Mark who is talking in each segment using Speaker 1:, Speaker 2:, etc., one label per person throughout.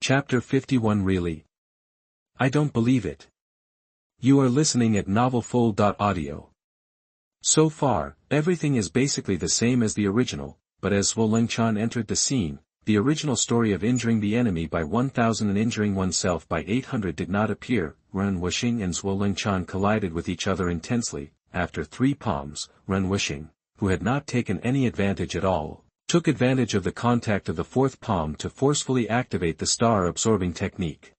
Speaker 1: Chapter 51 Really? I don't believe it. You are listening at novelfull.audio. So far, everything is basically the same as the original, but as Xuanhuan entered the scene, the original story of injuring the enemy by 1000 and injuring oneself by 800 did not appear. Ren Wuxing and Xuanhuan collided with each other intensely. After 3 palms, Ren Wuxing, who had not taken any advantage at all, took advantage of the contact of the 4th palm to forcefully activate the star-absorbing technique.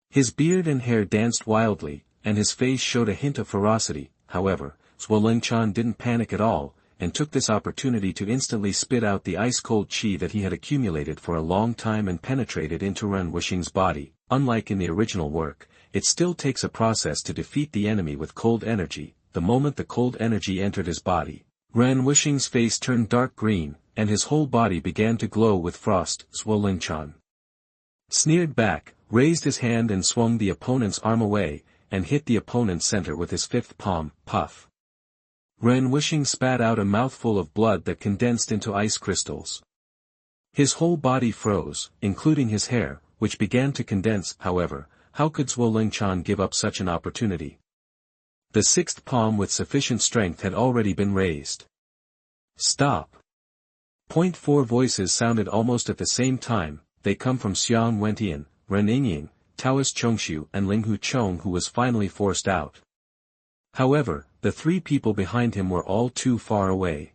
Speaker 1: His beard and hair danced wildly, and his face showed a hint of ferocity. However, Xuanhuan didn't panic at all, and took this opportunity to instantly spit out the ice-cold qi that he had accumulated for a long time and penetrated into Ren Wuxing's body. Unlike in the original work, it still takes a process to defeat the enemy with cold energy. The moment the cold energy entered his body, Ren Wuxing's face turned dark green, and his whole body began to glow with frost. Xuanhuan sneered back, raised his hand and swung the opponent's arm away, and hit the opponent's center with his 5th palm. Puff! Ren Wuxing spat out a mouthful of blood that condensed into ice crystals. His whole body froze, including his hair, which began to condense. However, how could Xuanhuan give up such an opportunity? The 6th palm with sufficient strength had already been raised. Stop! 4 voices sounded almost at the same time. They come from Xuanhuan, Ren Yingying, Taoist Chongshu and Linghu Chong, who was finally forced out. However, the 3 people behind him were all too far away.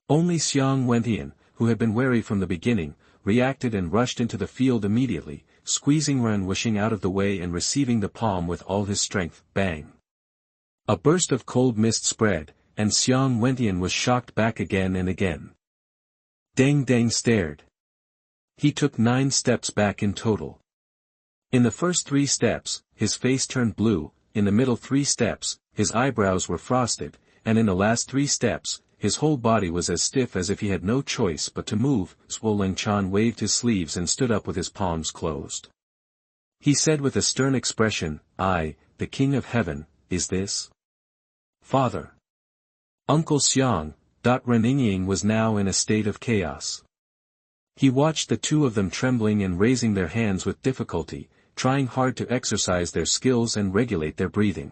Speaker 1: Only Xuanhuan, who had been wary from the beginning, reacted and rushed into the field immediately, squeezing Ren Wuxing out of the way and receiving the palm with all his strength. Bang! A burst of cold mist spread, and Xuanhuan was shocked back again and again. Deng Deng stared. He took 9 steps back in total. In the first 3 steps, his face turned blue, in the middle 3 steps, his eyebrows were frosted, and in the last 3 steps, his whole body was as stiff as if he had no choice but to move. Xuanhuan waved his sleeves and stood up with his palms closed. He said with a stern expression, "I, the King of Heaven, is this? Father." Uncle Xiang. Ren Yingying was now in a state of chaos. He watched the 2 of them trembling and raising their hands with difficulty, trying hard to exercise their skills and regulate their breathing.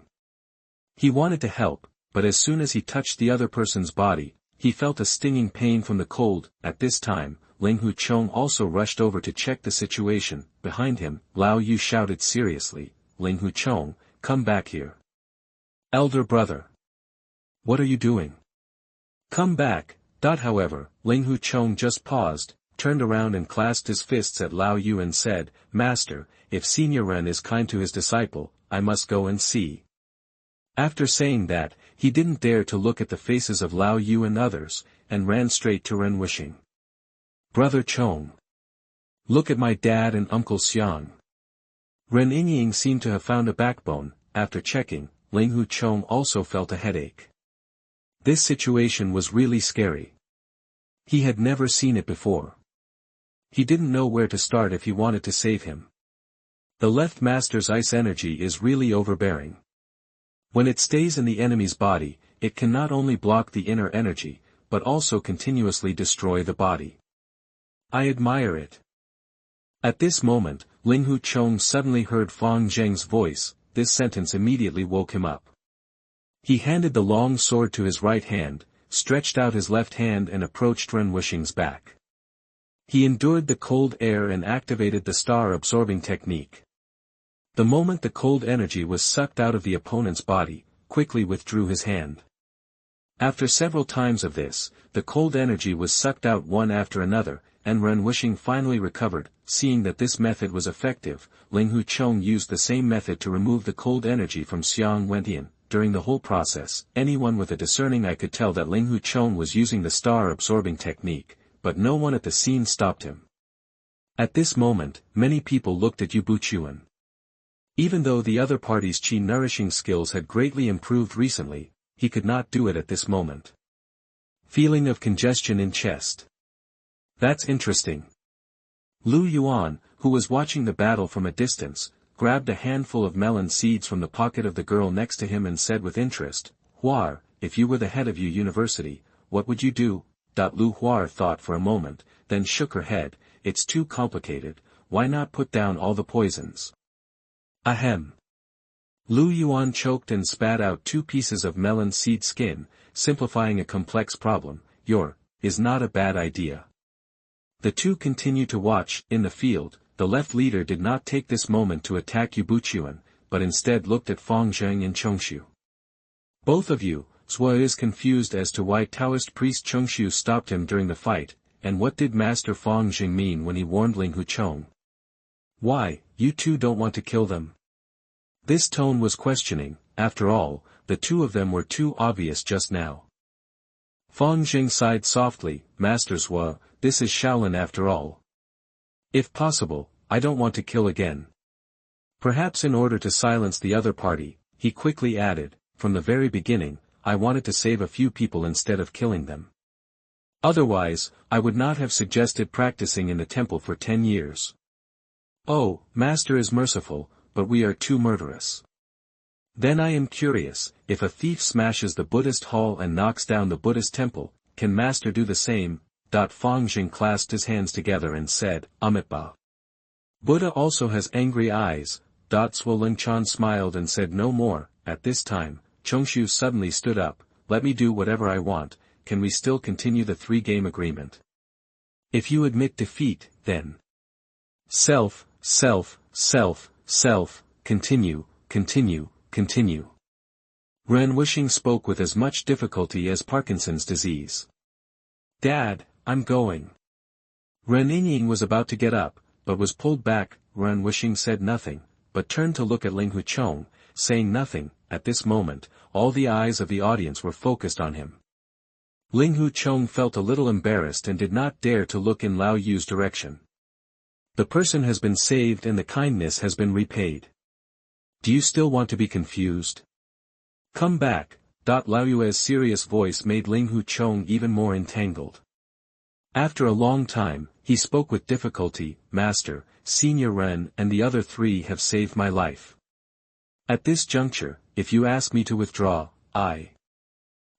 Speaker 1: He wanted to help, but as soon as he touched the other person's body, he felt a stinging pain from the cold. At this time, Linghu Chong also rushed over to check the situation. Behind him, Lao Yu shouted seriously, "Linghu Chong, come back here. Elder brother. What are you doing? Come back." However, Linghu Chong just paused, turned around and clasped his fists at Lao Yu and said, "Master, if Senior Ren is kind to his disciple, I must go and see." After saying that, he didn't dare to look at the faces of Lao Yu and others, and ran straight to Ren Wuxing. "Brother Chong. Look at my dad and Uncle Xiang." Ren Yingying seemed to have found a backbone. After checking, Linghu Chong also felt a headache. This situation was really scary. He had never seen it before. He didn't know where to start if he wanted to save him. The left master's ice energy is really overbearing. When it stays in the enemy's body, it can not only block the inner energy, but also continuously destroy the body. I admire it. At this moment, Linghu Chong suddenly heard Fang Zheng's voice. This sentence immediately woke him up. He handed the long sword to his right hand, stretched out his left hand and approached Ren Wuxing's back. He endured the cold air and activated the star-absorbing technique. The moment the cold energy was sucked out of the opponent's body, quickly withdrew his hand. After several times of this, the cold energy was sucked out one after another, and Ren Wuxing finally recovered. Seeing that this method was effective, Linghu Chong used the same method to remove the cold energy from Xuanhuan. During the whole process, anyone with a discerning eye could tell that Linghu Chong was using the star-absorbing technique, but no one at the scene stopped him. At this moment, many people looked at Yuan. Even though the other party's qi-nourishing skills had greatly improved recently, he could not do it at this moment. Feeling of congestion in chest. That's interesting. Lu Yuan, who was watching the battle from a distance, grabbed a handful of melon seeds from the pocket of the girl next to him and said with interest, "Huar, if you were the head of your university, what would you do?" Lu Huar thought for a moment, then shook her head. "It's too complicated. why not put down all the poisons? Ahem. Lu Yuan choked and spat out 2 pieces of melon seed skin, simplifying a complex problem. Is not a bad idea. The two continued to watch. In the field, the left leader did not take this moment to attack Yubuchuan, but instead looked at Fang Zheng and Chongshu. Both of you, Zhua is confused as to why Taoist priest Chongshu stopped him during the fight, and what did Master Fang Zheng mean when he warned Ling Huchong? Why, you two don't want to kill them? This tone was questioning. After all, the two of them were too obvious just now. Fang Zheng sighed softly. Master Zhua, this is Shaolin after all. If possible, I don't want to kill again. Perhaps in order to silence the other party, he quickly added, from the very beginning, I wanted to save a few people instead of killing them. Otherwise, I would not have suggested practicing in the temple for 10 years. Oh, Master is merciful, but we are too murderous. Then I am curious, if a thief smashes the Buddhist hall and knocks down the Buddhist temple, can Master do the same? Fang Zheng clasped his hands together and said, Amitabha. Buddha also has angry eyes. Zhuo Lingchan smiled and said no more. At this time, Chongshu suddenly stood up. Let me do whatever I want. Can we still continue the 3-game agreement? If you admit defeat, then. Self, continue. Ren Wuxing spoke with as much difficulty as Parkinson's disease. Dad, I'm going. Ren Yingying was about to get up, but was pulled back. Ren Wuxing said nothing, but turned to look at Ling Huchong, saying nothing. At this moment, all the eyes of the audience were focused on him. Ling Huchong felt a little embarrassed and did not dare to look in Lao Yu's direction. The person has been saved and the kindness has been repaid. Do you still want to be confused? Come back. Lao Yu's serious voice made Ling Huchong even more entangled. After a long time, he spoke with difficulty. Master, Senior Ren and the other 3 have saved my life. At this juncture, if you ask me to withdraw, I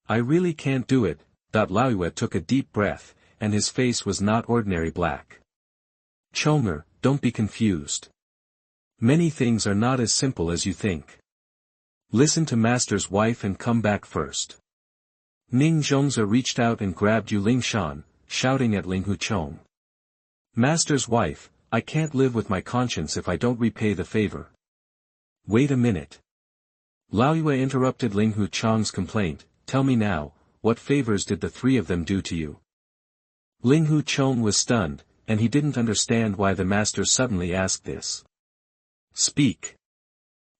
Speaker 1: really can't do it. Lao Yu took a deep breath, and his face was not ordinary black. Chonger, don't be confused. Many things are not as simple as you think. Listen to Master's wife and come back first. Ning Zhongzi reached out and grabbed Yu Lingshan, shouting at Ling Huchong. Master's wife, I can't live with my conscience if I don't repay the favor. Wait a minute. Lao Yu interrupted Ling Huchong's complaint. Tell me now, what favors did the 3 of them do to you? Ling Huchong was stunned, and he didn't understand why the master suddenly asked this. Speak.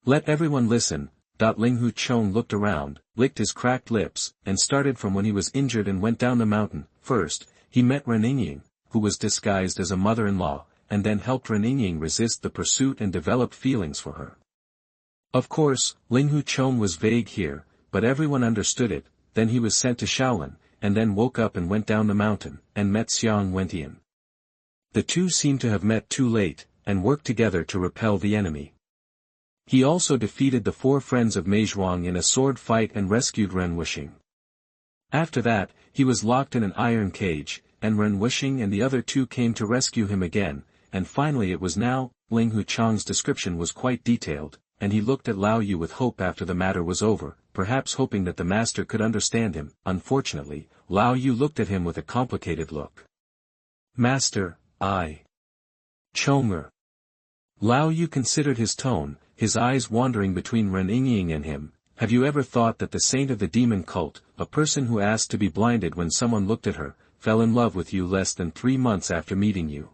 Speaker 1: Let everyone listen. Ling Huchong looked around, licked his cracked lips, and started from when he was injured and went down the mountain. First, he met Ren Yingying, who was disguised as a mother-in-law, and then helped Ren Yingying resist the pursuit and developed feelings for her. Of course, Ling Huchong was vague here, but everyone understood it. Then he was sent to Shaolin, and then woke up and went down the mountain, and met Xiang Wentian. The two seemed to have met too late, and worked together to repel the enemy. He also defeated the 4 friends of Mei Zhuang in a sword fight and rescued Ren Wuxing. After that, he was locked in an iron cage, and Ren Wuxing and the other 2 came to rescue him again, and finally it was now. Ling Huchong's description was quite detailed, and he looked at Lao Yu with hope after the matter was over, perhaps hoping that the master could understand him. Unfortunately, Lao Yu looked at him with a complicated look. Master, Chonger. Lao Yu considered his tone, his eyes wandering between Ren Yingying and him. Have you ever thought that the saint of the demon cult, a person who asked to be blinded when someone looked at her, fell in love with you less than 3 months after meeting you?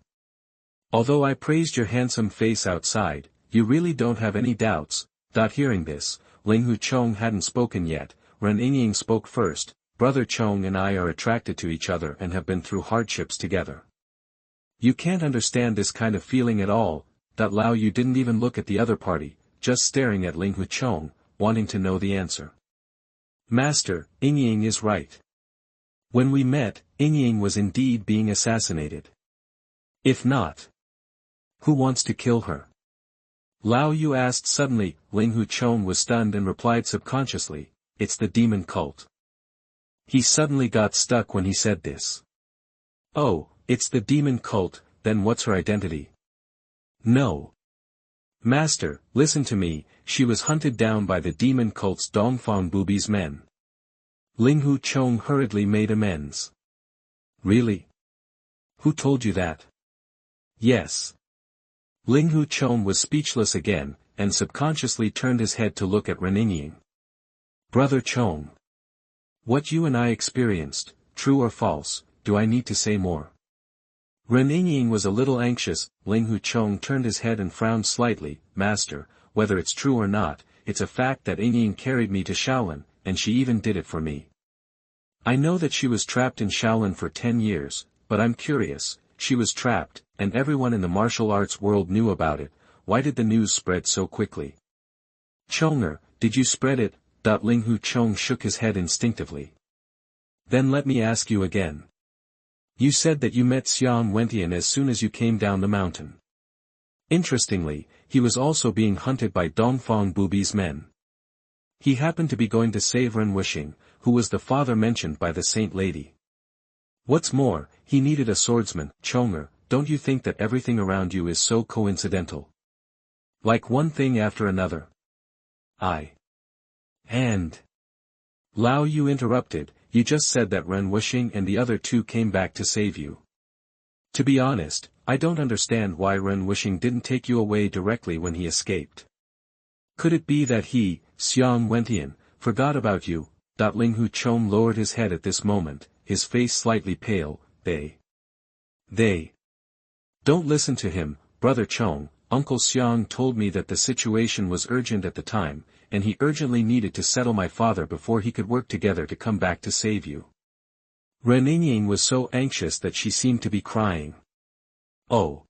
Speaker 1: Although I praised your handsome face outside, you really don't have any doubts. Hearing this, Ling Huchong hadn't spoken yet. Ren Yingying spoke first. Brother Chong and I are attracted to each other and have been through hardships together. You can't understand this kind of feeling at all. Lao Yu didn't even look at the other party, just staring at Ling Huchong, wanting to know the answer. Master, Yingying is right. When we met, Yingying was indeed being assassinated. If not, who wants to kill her? Lao Yu asked suddenly. Ling Huchong was stunned and replied subconsciously, it's the demon cult. He suddenly got stuck when he said this. Oh, it's the demon cult, then what's her identity? No. Master, listen to me, she was hunted down by the demon cult's Dongfang Bubi's men. Ling Hu Chong hurriedly made amends. Really? Who told you that? Yes. Ling Hu Chong was speechless again, and subconsciously turned his head to look at Reanalysis. Brother Chong. What you and I experienced, true or false, do I need to say more? Reanalysis was a little anxious. Ling Hu Chong turned his head and frowned slightly. Master, whether it's true or not, it's a fact that Reanalysis carried me to Shaolin, and she even did it for me. I know that she was trapped in Shaolin for 10 years, but I'm curious, she was trapped, and everyone in the martial arts world knew about it. Why did the news spread so quickly? Chonger, did you spread it? Ling Hu Chong shook his head instinctively. Then let me ask you again. You said that you met Xuanhuan as soon as you came down the mountain. Interestingly, he was also being hunted by Dongfang Bubi's men. He happened to be going to save Reanalysis, who was the father mentioned by the saint lady. What's more, he needed a swordsman. Chonger, don't you think that everything around you is so coincidental? Like one thing after another. And Lao Yu interrupted, you just said that Reanalysis and the other two came back to save you. To be honest, I don't understand why Reanalysis didn't take you away directly when he escaped. Could it be that he, Xuanhuan, forgot about you? Ling Hu Chong lowered his head at this moment, his face slightly pale. They. Don't listen to him, Brother Chong. Uncle Xiang told me that the situation was urgent at the time, and he urgently needed to settle my father before he could work together to come back to save you. Reanalysis was so anxious that she seemed to be crying. Oh.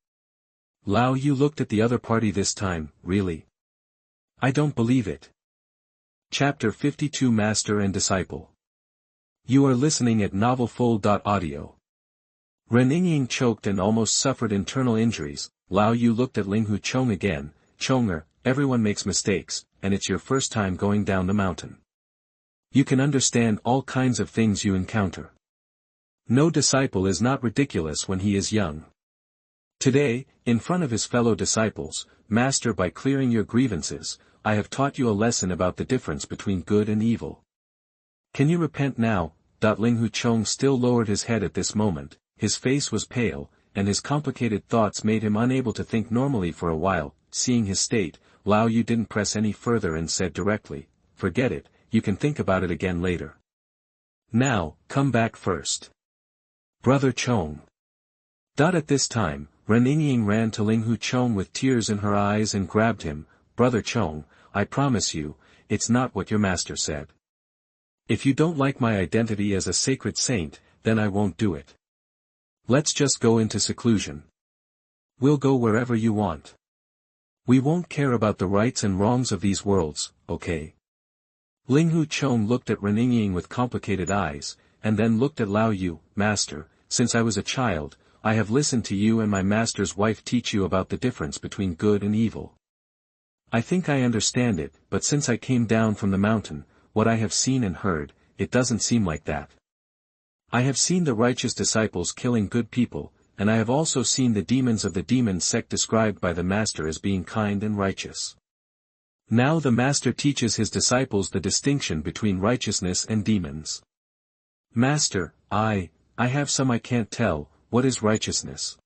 Speaker 1: Lao Yu looked at the other party this time. Really? I don't believe it. Chapter 52 Master and Disciple. You are listening at NovelFull.audio. Reanalysis choked and almost suffered internal injuries. Lao Yu looked at Ling Hu Chong again. Chonger, everyone makes mistakes, and it's your first time going down the mountain. You can understand all kinds of things you encounter. No disciple is not ridiculous when he is young. Today, in front of his fellow disciples, Master, by clearing your grievances, I have taught you a lesson about the difference between good and evil. Can you repent now? Ling Hu Chong still lowered his head at this moment, his face was pale, and his complicated thoughts made him unable to think normally for a while. Seeing his state, Lao Yu didn't press any further and said directly, forget it, you can think about it again later. Now, come back first. Brother Chong. At this time, Reanalysis ran to Ling Hu Chong with tears in her eyes and grabbed him. Brother Chong, I promise you, it's not what your master said. If you don't like my identity as a sacred saint, then I won't do it. Let's just go into seclusion. We'll go wherever you want. We won't care about the rights and wrongs of these worlds, okay? Ling Hu Chong looked at Reanalysis with complicated eyes, and then looked at Lao Yu. Master, since I was a child, I have listened to you and my master's wife teach you about the difference between good and evil. I think I understand it, but since I came down from the mountain, what I have seen and heard, it doesn't seem like that. I have seen the righteous disciples killing good people, and I have also seen the demons of the demon sect described by the master as being kind and righteous. Now the master teaches his disciples the distinction between righteousness and demons. Master, I have some I can't tell. What is righteousness?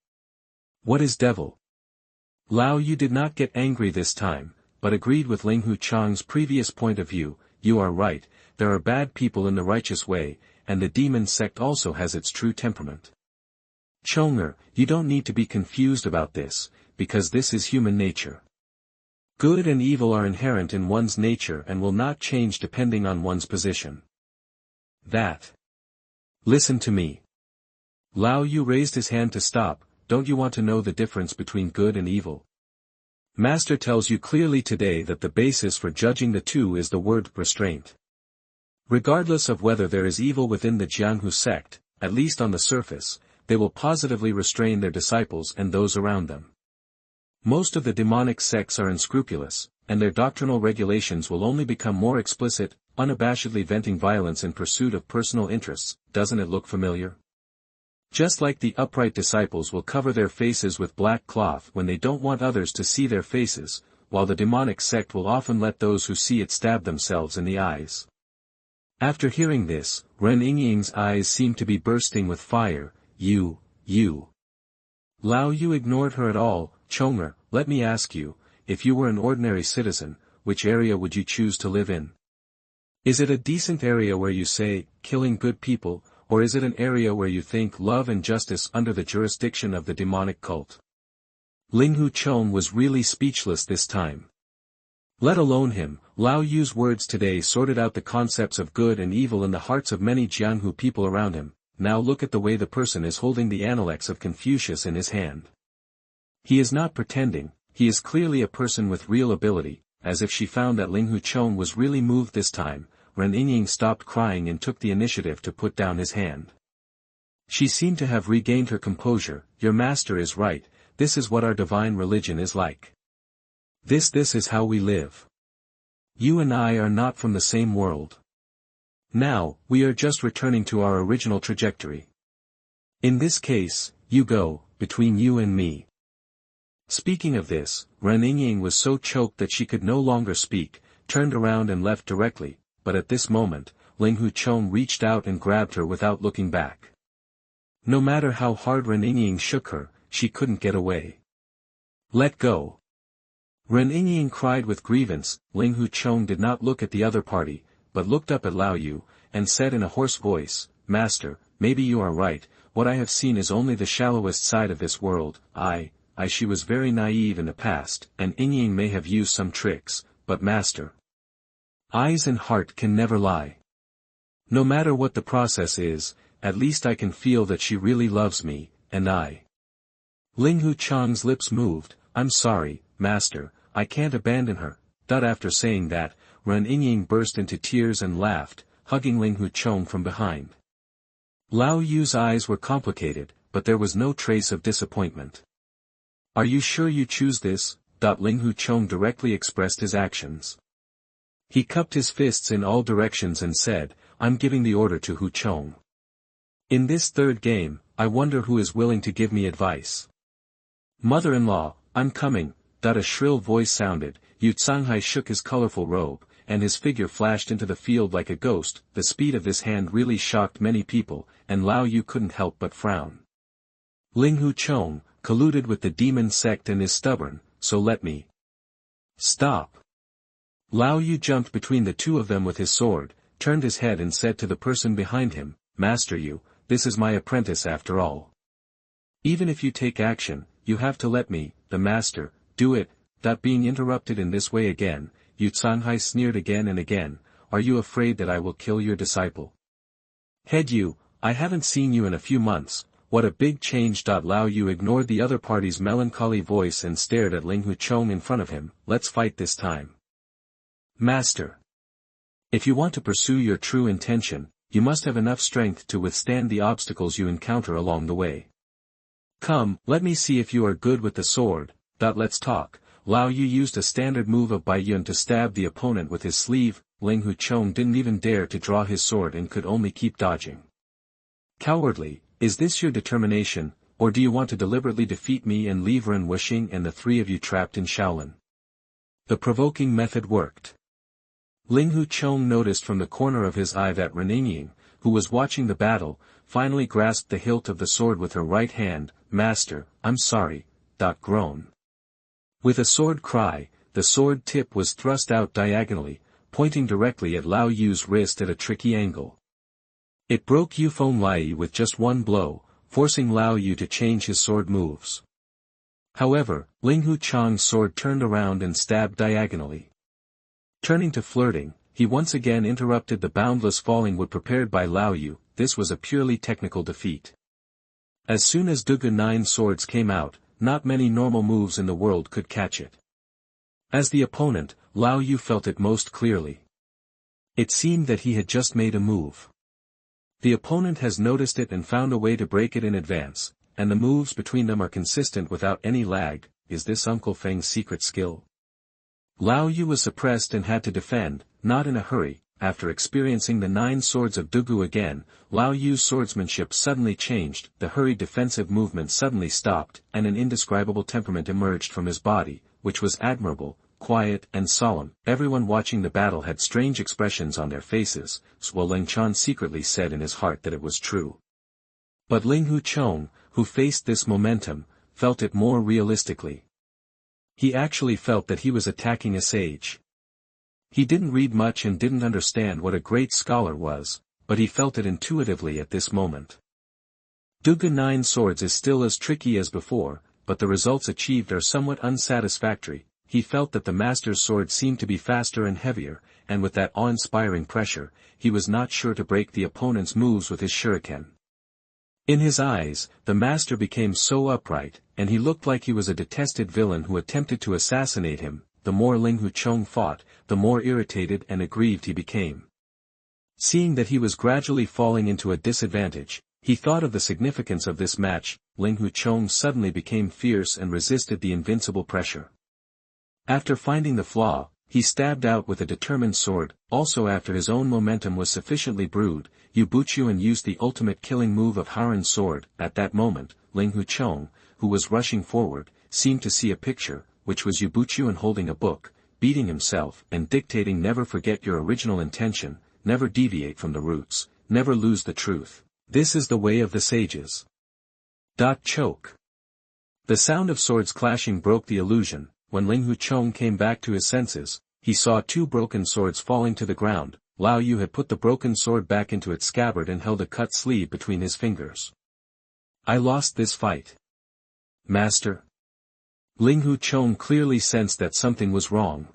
Speaker 1: What is devil? Lao Yu did not get angry this time, but agreed with Ling Hu Chong's previous point of view. You are right, there are bad people in the righteous way, and the demon sect also has its true temperament. Chonger, you don't need to be confused about this, because this is human nature. Good and evil are inherent in one's nature and will not change depending on one's position. Listen to me. Lao Yu raised his hand to stop. Don't you want to know the difference between good and evil? Master tells you clearly today that the basis for judging the two is the word restraint. Regardless of whether there is evil within the Jianghu sect, at least on the surface, they will positively restrain their disciples and those around them. Most of the demonic sects are unscrupulous, and their doctrinal regulations will only become more explicit, unabashedly venting violence in pursuit of personal interests. Doesn't it look familiar? Just like the upright disciples will cover their faces with black cloth when they don't want others to see their faces, while the demonic sect will often let those who see it stab themselves in the eyes. After hearing this, Ren Yingying's eyes seemed to be bursting with fire. You. Lao Yu ignored her at all. Chong'er, let me ask you, if you were an ordinary citizen, which area would you choose to live in? Is it a decent area where you say, killing good people, or is it an area where you think love and justice under the jurisdiction of the demonic cult? Ling Huchong was really speechless this time. Let alone him, Lao Yu's words today sorted out the concepts of good and evil in the hearts of many Jianghu people around him. Now look at the way the person is holding the Analects of Confucius in his hand. He is not pretending, he is clearly a person with real ability. As if she found that Ling Huchong was really moved this time, Ren Yingying stopped crying and took the initiative to put down his hand. She seemed to have regained her composure. Your master is right, this is what our divine religion is like. This is how we live. You and I are not from the same world. Now, we are just returning to our original trajectory. In this case, you go, between you and me. Speaking of this, Ren Yingying was so choked that she could no longer speak, turned around and left directly, but at this moment, Ling Huchong reached out and grabbed her without looking back. No matter how hard Ren Yingying shook her, she couldn't get away. Let go. Ren Yingying cried with grievance. Ling Huchong did not look at the other party, but looked up at Lao Yu, and said in a hoarse voice, Master, maybe you are right, what I have seen is only the shallowest side of this world. She was very naive in the past, and Yingying may have used some tricks, but Master. Eyes and heart can never lie. No matter what the process is, at least I can feel that she really loves me, and I. Ling Huchong's lips moved. I'm sorry, Master, I can't abandon her. After saying that, Ren Yingying burst into tears and laughed, hugging Ling Huchong from behind. Lao Yu's eyes were complicated, but there was no trace of disappointment. Are you sure you choose this? Ling Huchong directly expressed his actions. He cupped his fists in all directions and said, I'm giving the order to Huchong. In this third game, I wonder who is willing to give me advice. Mother-in-law, I'm coming. A shrill voice sounded. Yu Canghai shook his colorful robe, and his figure flashed into the field like a ghost. The speed of this hand really shocked many people, and Lao Yu couldn't help but frown. Ling Huchong, colluded with the demon sect and is stubborn, so let me. Stop. Lao Yu jumped between the two of them with his sword, turned his head and said to the person behind him, Master Yu, this is my apprentice after all. Even if you take action, you have to let me, the master, do it. Being interrupted in this way again, Yu Canghai sneered again and again, are you afraid that I will kill your disciple? Head Yu, I haven't seen you in a few months, what a big change. Lao Yu ignored the other party's melancholy voice and stared at Ling Huchong in front of him. Let's fight this time. Master. If you want to pursue your true intention, you must have enough strength to withstand the obstacles you encounter along the way. Come, let me see if you are good with the sword. Let's talk. Lao Yu used a standard move of Bai Yun to stab the opponent with his sleeve. Ling Huchong didn't even dare to draw his sword and could only keep dodging. Cowardly, is this your determination, or do you want to deliberately defeat me and leave Ren Wuxing and the three of you trapped in Shaolin? The provoking method worked. Ling Huchong noticed from the corner of his eye that Ren Yingying, who was watching the battle, finally grasped the hilt of the sword with her right hand. Master, I'm sorry. Groan. With a sword cry, the sword tip was thrust out diagonally, pointing directly at Lao Yu's wrist at a tricky angle. It broke Yufeng Lai with just one blow, forcing Lao Yu to change his sword moves. However, Ling Huchong's sword turned around and stabbed diagonally. Turning to flirting, he once again interrupted the boundless falling wood prepared by Lao Yu. This was a purely technical defeat. As soon as Dugu 9 swords came out, not many normal moves in the world could catch it. As the opponent, Lao Yu felt it most clearly. It seemed that he had just made a move. The opponent has noticed it and found a way to break it in advance, and the moves between them are consistent without any lag. Is this Uncle Feng's secret skill? Lao Yu was suppressed and had to defend, not in a hurry. after experiencing the 9 swords of Dugu again, Lao Yu's swordsmanship suddenly changed, the hurried defensive movement suddenly stopped, and an indescribable temperament emerged from his body, which was admirable, quiet and solemn. Everyone watching the battle had strange expressions on their faces. Xuanhuan secretly said in his heart that it was true. But Ling Huchong, who faced this momentum, felt it more realistically. He actually felt that he was attacking a sage. He didn't read much and didn't understand what a great scholar was, but he felt it intuitively at this moment. Dugu 9 swords is still as tricky as before, but the results achieved are somewhat unsatisfactory. He felt that the master's sword seemed to be faster and heavier, and with that awe-inspiring pressure, he was not sure to break the opponent's moves with his shuriken. In his eyes, the master became so upright, and he looked like he was a detested villain who attempted to assassinate him. The more Ling Huchong fought, the more irritated and aggrieved he became. Seeing that he was gradually falling into a disadvantage, he thought of the significance of this match. Ling Huchong suddenly became fierce and resisted the invincible pressure. After finding the flaw, he stabbed out with a determined sword. Also after his own momentum was sufficiently brewed, Yuan used the ultimate killing move of Harem's sword. At that moment, Ling Huchong, who was rushing forward, seemed to see a picture, which was Yuan holding a book, beating himself and dictating, "Never forget your original intention, never deviate from the roots, never lose the truth. This is the way of the sages." Choke. The sound of swords clashing broke the illusion. When Ling Huchong came back to his senses, he saw 2 broken swords falling to the ground. Lao Yu had put the broken sword back into its scabbard and held a cut sleeve between his fingers. "I lost this fight. Master." Ling Huchong clearly sensed that something was wrong.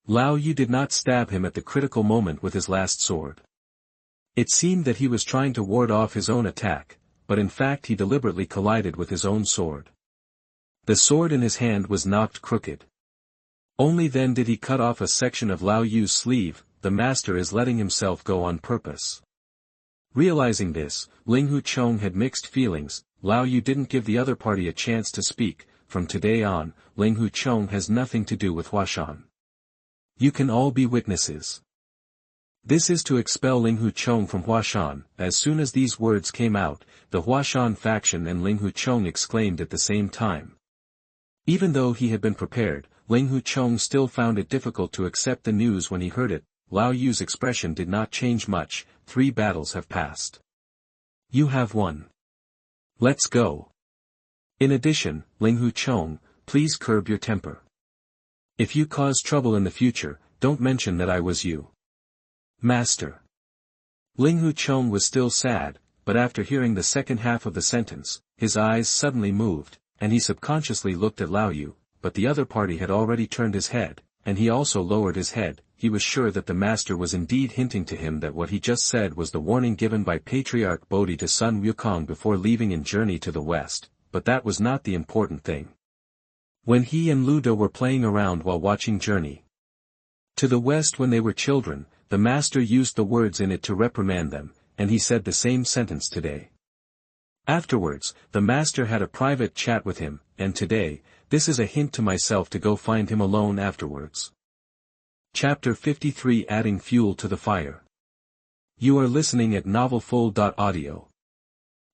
Speaker 1: Lao Yu did not stab him at the critical moment with his last sword. It seemed that he was trying to ward off his own attack, but in fact he deliberately collided with his own sword. The sword in his hand was knocked crooked. Only then did he cut off a section of Lao Yu's sleeve. The master is letting himself go on purpose. Realizing this, Ling Huchong had mixed feelings. Lao Yu didn't give the other party a chance to speak. From today on, Ling Huchong has nothing to do with Huashan. You can all be witnesses. This is to expel Ling Huchong from Huashan. As soon as these words came out, the Huashan faction and Ling Huchong exclaimed at the same time. Even though he had been prepared, Ling Huchong still found it difficult to accept the news when he heard it. Lao Yu's expression did not change much. 3 battles have passed. You have won. Let's go. In addition, Ling Huchong, please curb your temper. If you cause trouble in the future, don't mention that I was you. Master. Ling Huchong was still sad, but after hearing the second half of the sentence, his eyes suddenly moved, and he subconsciously looked at Lao Yu, but the other party had already turned his head, and he also lowered his head. He was sure that the master was indeed hinting to him that what he just said was the warning given by Patriarch Bodhi to Sun Wukong before leaving in journey to the west, but that was not the important thing. When he and Ludo were playing around while watching Journey to the West when they were children, the master used the words in it to reprimand them, and he said the same sentence today. Afterwards, the master had a private chat with him, and today, this is a hint to myself to go find him alone afterwards. Chapter 53 Adding Fuel to the Fire. You are listening at NovelFull.audio.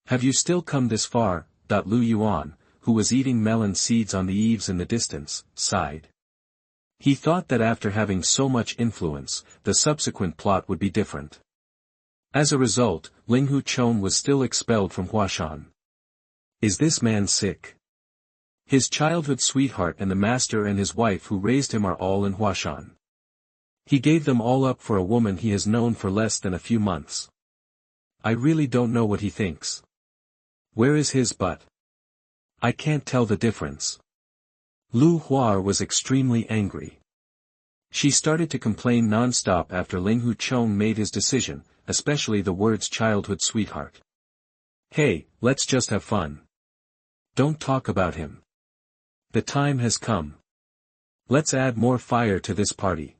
Speaker 1: Have you still come this far? Lu Yuan, who was eating melon seeds on the eaves in the distance, sighed. He thought that after having so much influence, the subsequent plot would be different. As a result, Ling Huchong was still expelled from Huashan. Is this man sick? His childhood sweetheart and the master and his wife who raised him are all in Huashan. He gave them all up for a woman he has known for less than a few months. I really don't know what he thinks. Where is his butt? I can't tell the difference. Lu Hua was extremely angry. She started to complain non-stop after Ling Huchong made his decision, especially the words childhood sweetheart. Hey, let's just have fun. Don't talk about him. The time has come. Let's add more fire to this party.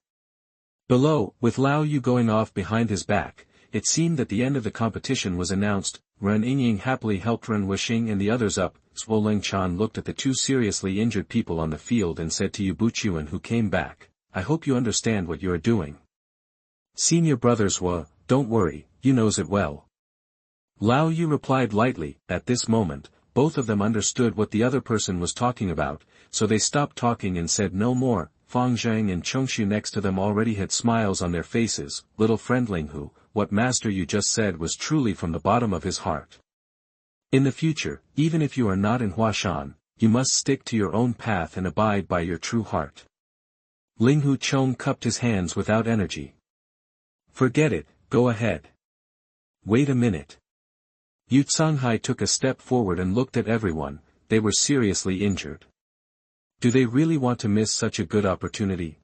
Speaker 1: Below, with Lao Yu going off behind his back, it seemed that the end of the competition was announced. Ren Yingying happily helped Ren Wuxing and the others up. Zhuo Chan looked at the 2 seriously injured people on the field and said to Yuan who came back, I hope you understand what you are doing. Senior brothers don't worry, you knows it well. Lao Yu replied lightly. At this moment, both of them understood what the other person was talking about, so they stopped talking and said no more. Fang Zhang and Chongshu next to them already had smiles on their faces. Little friend Linghu, what master you just said was truly from the bottom of his heart. In the future, even if you are not in Huashan, you must stick to your own path and abide by your true heart. Linghu Chong cupped his hands without energy. Forget it, go ahead. Wait a minute. Yu Canghai took a step forward and looked at everyone. They were seriously injured. Do they really want to miss such a good opportunity?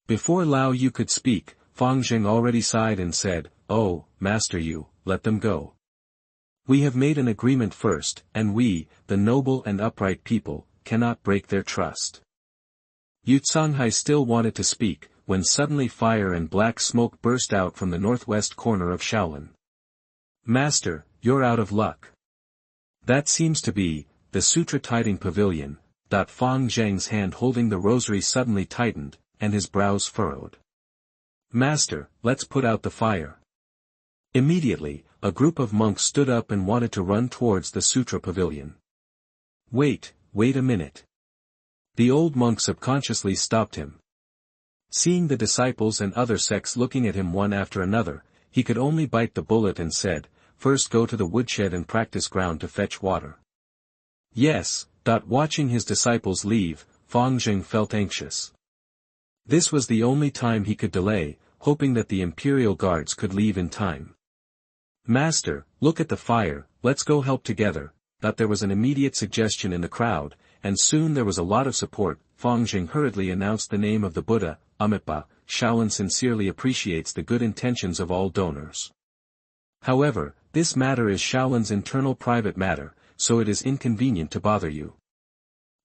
Speaker 1: Before Lao Yu could speak, Fang Zheng already sighed and said, "Oh, Master Yu, let them go. We have made an agreement first, and we, the noble and upright people, cannot break their trust." Yu Canghai still wanted to speak, when suddenly fire and black smoke burst out from the northwest corner of Shaolin. "Master, you're out of luck. That seems to be the Sutra-Tiding Pavilion." Fang Zheng's hand holding the rosary suddenly tightened, and his brows furrowed. "Master, let's put out the fire." Immediately, a group of monks stood up and wanted to run towards the Sutra Pavilion. Wait a minute. The old monk subconsciously stopped him. Seeing the disciples and other sects looking at him one after another, he could only bite the bullet and said, "First go to the woodshed and practice ground to fetch water." Yes. Watching his disciples leave, Fang Zheng felt anxious. This was the only time he could delay, hoping that the Imperial Guards could leave in time. "Master, look at the fire, let's go help together." There was an immediate suggestion in the crowd, and soon there was a lot of support. Fang Zheng hurriedly announced the name of the Buddha, Amitabha. Shaolin sincerely appreciates the good intentions of all donors. However, this matter is Shaolin's internal private matter, so it is inconvenient to bother you.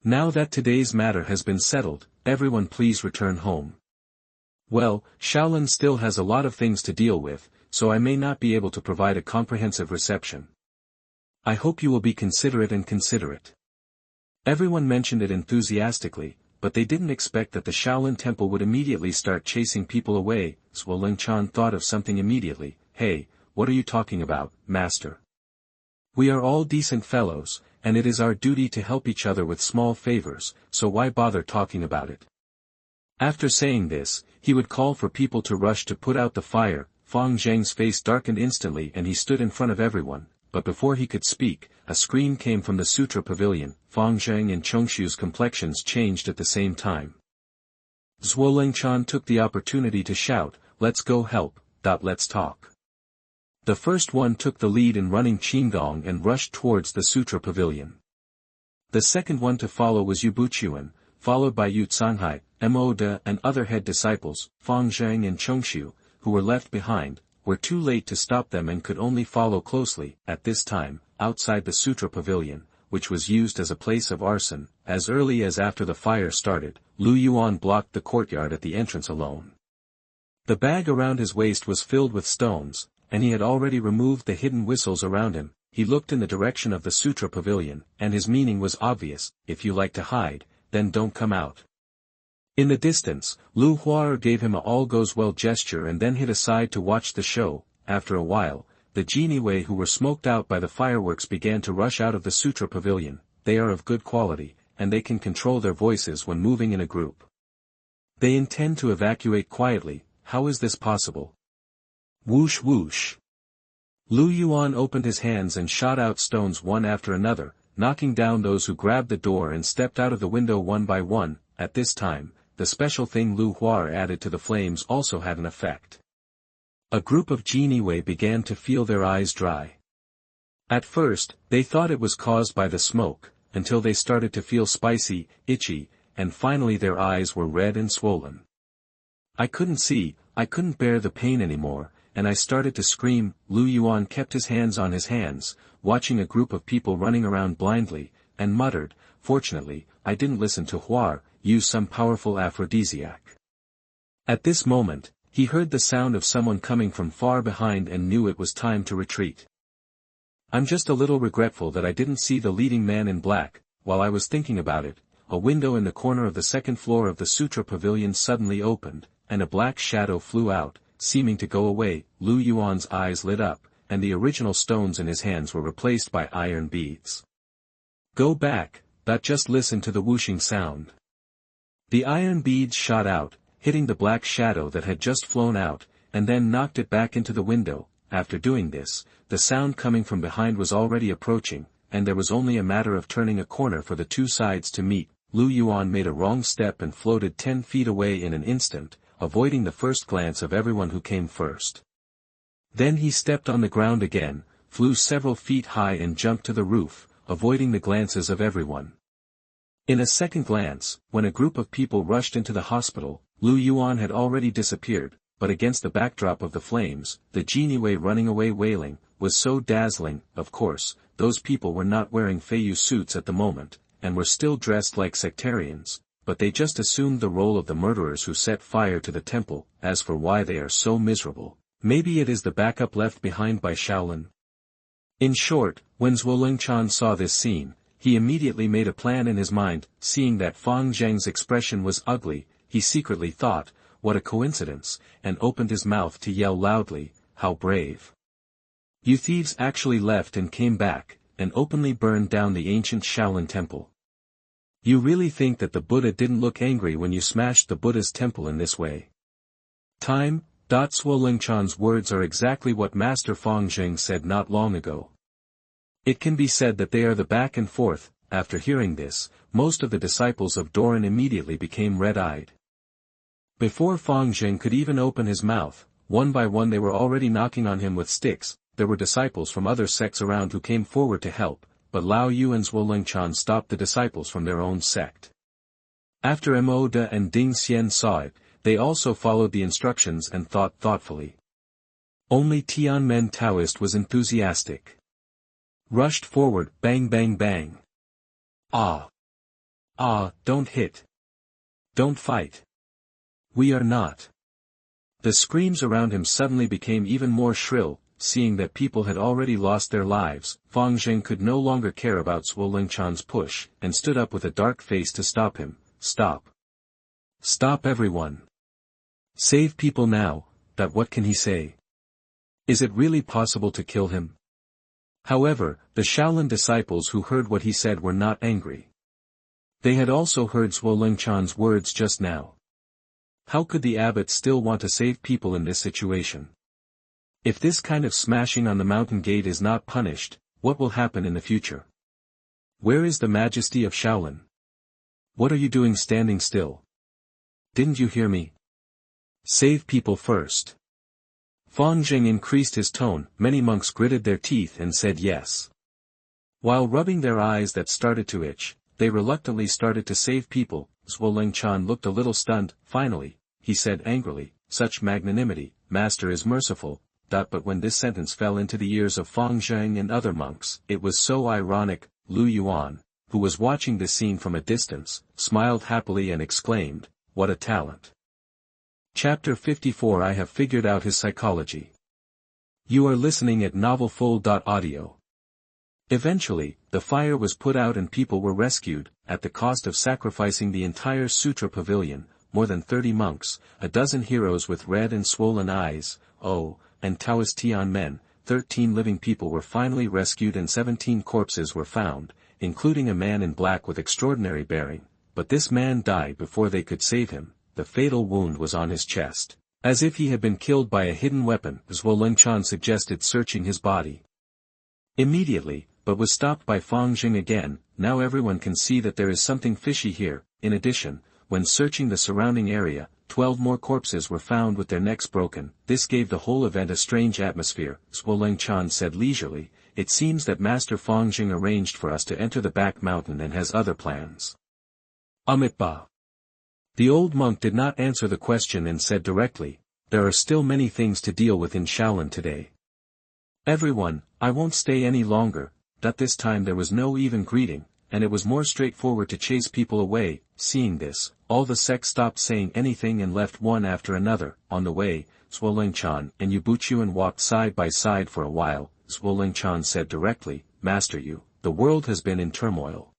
Speaker 1: Now that today's matter has been settled, everyone please return home. Well, Shaolin still has a lot of things to deal with, so I may not be able to provide a comprehensive reception. I hope you will be considerate and considerate. Everyone mentioned it enthusiastically, but they didn't expect that the Shaolin Temple would immediately start chasing people away. Zhuo Chan thought of something immediately. "Hey, what are you talking about, Master? We are all decent fellows, and it is our duty to help each other with small favors, so why bother talking about it?" After saying this, he would call for people to rush to put out the fire. Fang Zheng's face darkened instantly and he stood in front of everyone, but before he could speak, a scream came from the Sutra Pavilion. Fang Zheng and Chongshu's complexions changed at the same time. Zhuo Lengchan took the opportunity to shout, "Let's go help, let's talk." The first one took the lead in running Qinggong and rushed towards the Sutra Pavilion. The second one to follow was Yu Buchuan, followed by Yu Canghai, Mo De and other head disciples. Fang Zheng and Chongshu, who were left behind, were too late to stop them and could only follow closely. At this time, outside the Sutra Pavilion, which was used as a place of arson, as early as after the fire started, Lu Yuan blocked the courtyard at the entrance alone. The bag around his waist was filled with stones, and he had already removed the hidden whistles around him. He looked in the direction of the Sutra Pavilion, and his meaning was obvious: if you like to hide, then don't come out. In the distance, Lu Huar gave him a all-goes-well gesture and then hid aside to watch the show. After a while, the Geniwei who were smoked out by the fireworks began to rush out of the Sutra Pavilion. They are of good quality, and they can control their voices when moving in a group. They intend to evacuate quietly. How is this possible? Whoosh whoosh. Lu Yuan opened his hands and shot out stones one after another, knocking down those who grabbed the door and stepped out of the window one by one. At this time, the special thing Lu Huar added to the flames also had an effect. A group of Geniwei began to feel their eyes dry. At first, they thought it was caused by the smoke, until they started to feel spicy, itchy, and finally their eyes were red and swollen. I couldn't see, I couldn't bear the pain anymore, and I started to scream. Lu Yuan kept his hands on his hands, watching a group of people running around blindly, and muttered, "Fortunately, I didn't listen to Huar use some powerful aphrodisiac." At this moment, he heard the sound of someone coming from far behind and knew it was time to retreat. I'm just a little regretful that I didn't see the leading man in black. While I was thinking about it, a window in the corner of the second floor of the Sutra Pavilion suddenly opened, and a black shadow flew out. seeming to go away. Lu Yuan's eyes lit up, and the original stones in his hands were replaced by iron beads. Go back, but just listen to the whooshing sound. The iron beads shot out, hitting the black shadow that had just flown out, and then knocked it back into the window. After doing this, the sound coming from behind was already approaching, and there was only a matter of turning a corner for the two sides to meet. Lu Yuan made a wrong step and floated 10 feet away in an instant, avoiding the first glance of everyone who came first. Then he stepped on the ground again, flew several feet high and jumped to the roof, avoiding the glances of everyone. In a second glance, when a group of people rushed into the hospital, Lu Yuan had already disappeared, but against the backdrop of the flames, the genie running away wailing, was so dazzling. Of course, those people were not wearing Feiyu suits at the moment, and were still dressed like sectarians, but they just assumed the role of the murderers who set fire to the temple. As for why they are so miserable, maybe it is the backup left behind by Shaolin. In short, when Zhuolingchan saw this scene, he immediately made a plan in his mind. Seeing that Fang Zheng's expression was ugly, he secretly thought, what a coincidence, and opened his mouth to yell loudly, how brave. You thieves actually left and came back, and openly burned down the ancient Shaolin temple. You really think that the Buddha didn't look angry when you smashed the Buddha's temple in this way? Zhuolingchan's words are exactly what Master Fang Zheng said not long ago. It can be said that they are the back and forth. After hearing this, most of the disciples of Doran immediately became red-eyed. Before Fang Zheng could even open his mouth, one by one they were already knocking on him with sticks. There were disciples from other sects around who came forward to help, but Lao Yu and Zhuolingchan stopped the disciples from their own sect. After Mo De and Ding Xian saw it, they also followed the instructions and thought thoughtfully. Only Tianmen Taoist was enthusiastic. Rushed forward, bang bang bang. Ah! Ah, don't hit. Don't fight. We are not. The screams around him suddenly became even more shrill. Seeing that people had already lost their lives, Fang Zheng could no longer care about Zhuolingchan's push, and stood up with a dark face to stop him. Stop. Stop everyone. Save people now. That what can he say? Is it really possible to kill him? However, the Shaolin disciples who heard what he said were not angry. They had also heard Zhuolingchan's words just now. How could the abbot still want to save people in this situation? If this kind of smashing on the mountain gate is not punished, what will happen in the future? Where is the majesty of Shaolin? What are you doing standing still? Didn't you hear me? Save people first. Fang Zheng increased his tone. Many monks gritted their teeth and said yes. While rubbing their eyes that started to itch, they reluctantly started to save people. Zhuolingchan looked a little stunned. Finally, he said angrily, such magnanimity, Master is merciful. But when this sentence fell into the ears of Fang Zheng and other monks, it was so ironic. Lu Yuan, who was watching this scene from a distance, smiled happily and exclaimed, what a talent. Chapter 54 I have figured out his psychology. You are listening at NovelFull.audio. Eventually, the fire was put out and people were rescued, at the cost of sacrificing the entire Sutra Pavilion. More than 30 monks, a dozen heroes with red and swollen eyes, and Taoist Tianmen, 13 living people were finally rescued and 17 corpses were found, including a man in black with extraordinary bearing, but this man died before they could save him. The fatal wound was on his chest, as if he had been killed by a hidden weapon. Zhuolingchan suggested searching his body immediately, but was stopped by Fang Zheng again. Now everyone can see that there is something fishy here. In addition, when searching the surrounding area, 12 more corpses were found with their necks broken. This gave the whole event a strange atmosphere. Zhuolingchan said leisurely, it seems that Master Fang Zheng arranged for us to enter the back mountain and has other plans. Amitba. The old monk did not answer the question and said directly, there are still many things to deal with in Shaolin today. Everyone, I won't stay any longer. This time there was no even greeting, and it was more straightforward to chase people away. Seeing this, all the sects stopped saying anything and left one after another. On the way, Zhuolingchan and Yuan walked side by side for a while. Zhuolingchan said directly, Master Yu, the world has been in turmoil.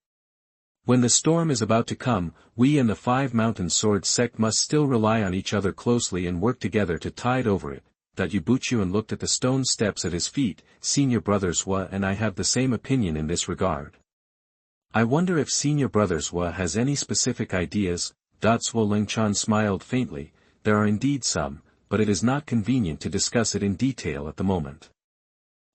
Speaker 1: When the storm is about to come, we and the 5 mountain sword sect must still rely on each other closely and work together to tide over it. Yuan looked at the stone steps at his feet. Senior brother Xue and I have the same opinion in this regard. I wonder if senior brother Xue has any specific ideas. Xue Lingchan smiled faintly. There are indeed some, but it is not convenient to discuss it in detail at the moment.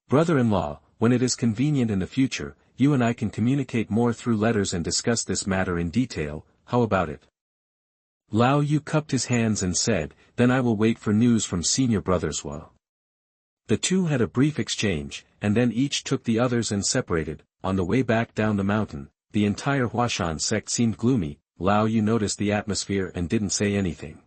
Speaker 1: Brother-in-law, when it is convenient in the future, you and I can communicate more through letters and discuss this matter in detail. How about it? Lao Yu cupped his hands and said, then I will wait for news from senior brother Xue. The two had a brief exchange, and then each took the others and separated. On the way back down the mountain, the entire Huashan sect seemed gloomy. Lao Yu noticed the atmosphere and didn't say anything.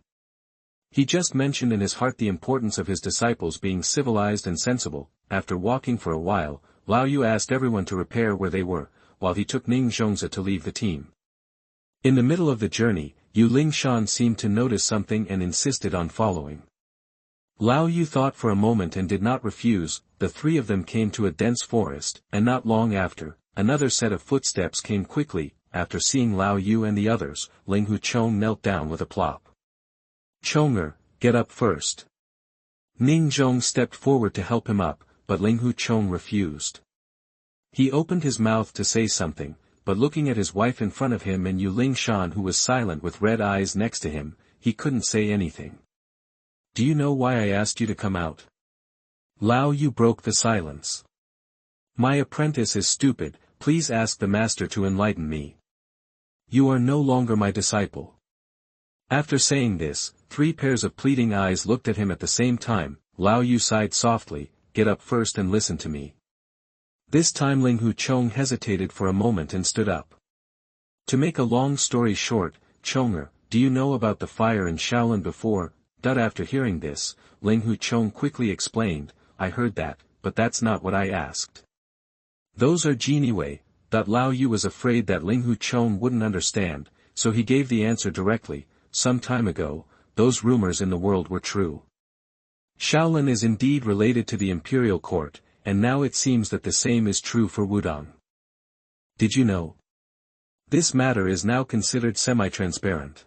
Speaker 1: He just mentioned in his heart the importance of his disciples being civilized and sensible. After walking for a while, Lao Yu asked everyone to repair where they were, while he took Ning Zhongzi to leave the team. In the middle of the journey, Yu Lingshan seemed to notice something and insisted on following. Lao Yu thought for a moment and did not refuse. The three of them came to a dense forest, and not long after, another set of footsteps came quickly. After seeing Lao Yu and the others, Ling Huchong knelt down with a plop. Chonger, get up first. Ning Zhong stepped forward to help him up, but Ling Huchong refused. He opened his mouth to say something, but looking at his wife in front of him and Yu Lingshan who was silent with red eyes next to him, he couldn't say anything. Do you know why I asked you to come out? Lao Yu broke the silence. My apprentice is stupid, please ask the master to enlighten me. You are no longer my disciple. After saying this, 3 pairs of pleading eyes looked at him at the same time. Lao Yu sighed softly, get up first and listen to me. This time Ling Huchong hesitated for a moment and stood up. To make a long story short, Chonger, do you know about the fire in Shaolin before? After hearing this, Ling Huchong quickly explained, I heard that, but that's not what I asked. Those are Geniwei. Lao Yu was afraid that Ling Huchong wouldn't understand, so he gave the answer directly. Some time ago, those rumors in the world were true. Shaolin is indeed related to the imperial court, and now it seems that the same is true for Wudong. Did you know? This matter is now considered semi-transparent.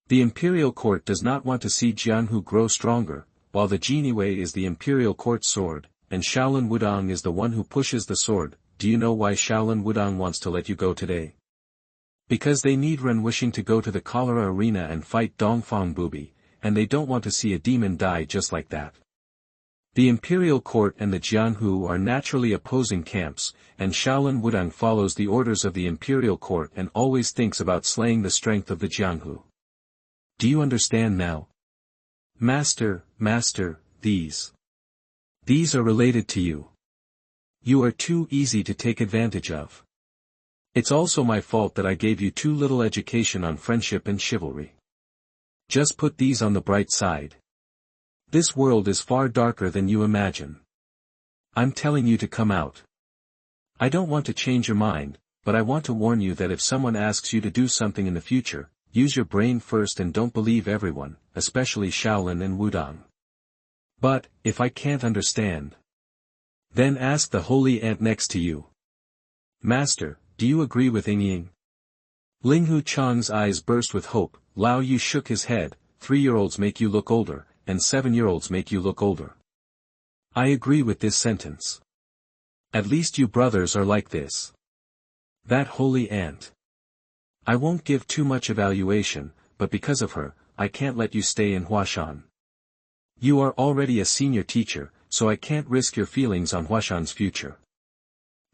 Speaker 1: The imperial court does not want to see Jianhu grow stronger, while the Geniwei is the imperial court sword, and Shaolin Wudong is the one who pushes the sword. Do you know why Shaolin Wudong wants to let you go today? Because they need Ren wishing to go to the cholera arena and fight Dongfang Bubi, and they don't want to see a demon die just like that. The imperial court and the Jianhu are naturally opposing camps, and Shaolin Wudong follows the orders of the imperial court and always thinks about slaying the strength of the Jianhu. Do you understand now? Master, these are related to you. You are too easy to take advantage of. It's also my fault that I gave you too little education on friendship and chivalry. Just put these on the bright side. This world is far darker than you imagine. I'm telling you to come out. I don't want to change your mind, but I want to warn you that if someone asks you to do something in the future, use your brain first and don't believe everyone, especially Shaolin and Wudong. But, if I can't understand, then ask the holy ant next to you. Master, do you agree with Ying? Ling Huchong's eyes burst with hope. Lao Yu shook his head. 3-year-olds make you look older, and 7-year-olds make you look older. I agree with this sentence. At least you brothers are like this. That holy ant. I won't give too much evaluation, but because of her, I can't let you stay in Huashan. You are already a senior teacher, so I can't risk your feelings on Huashan's future.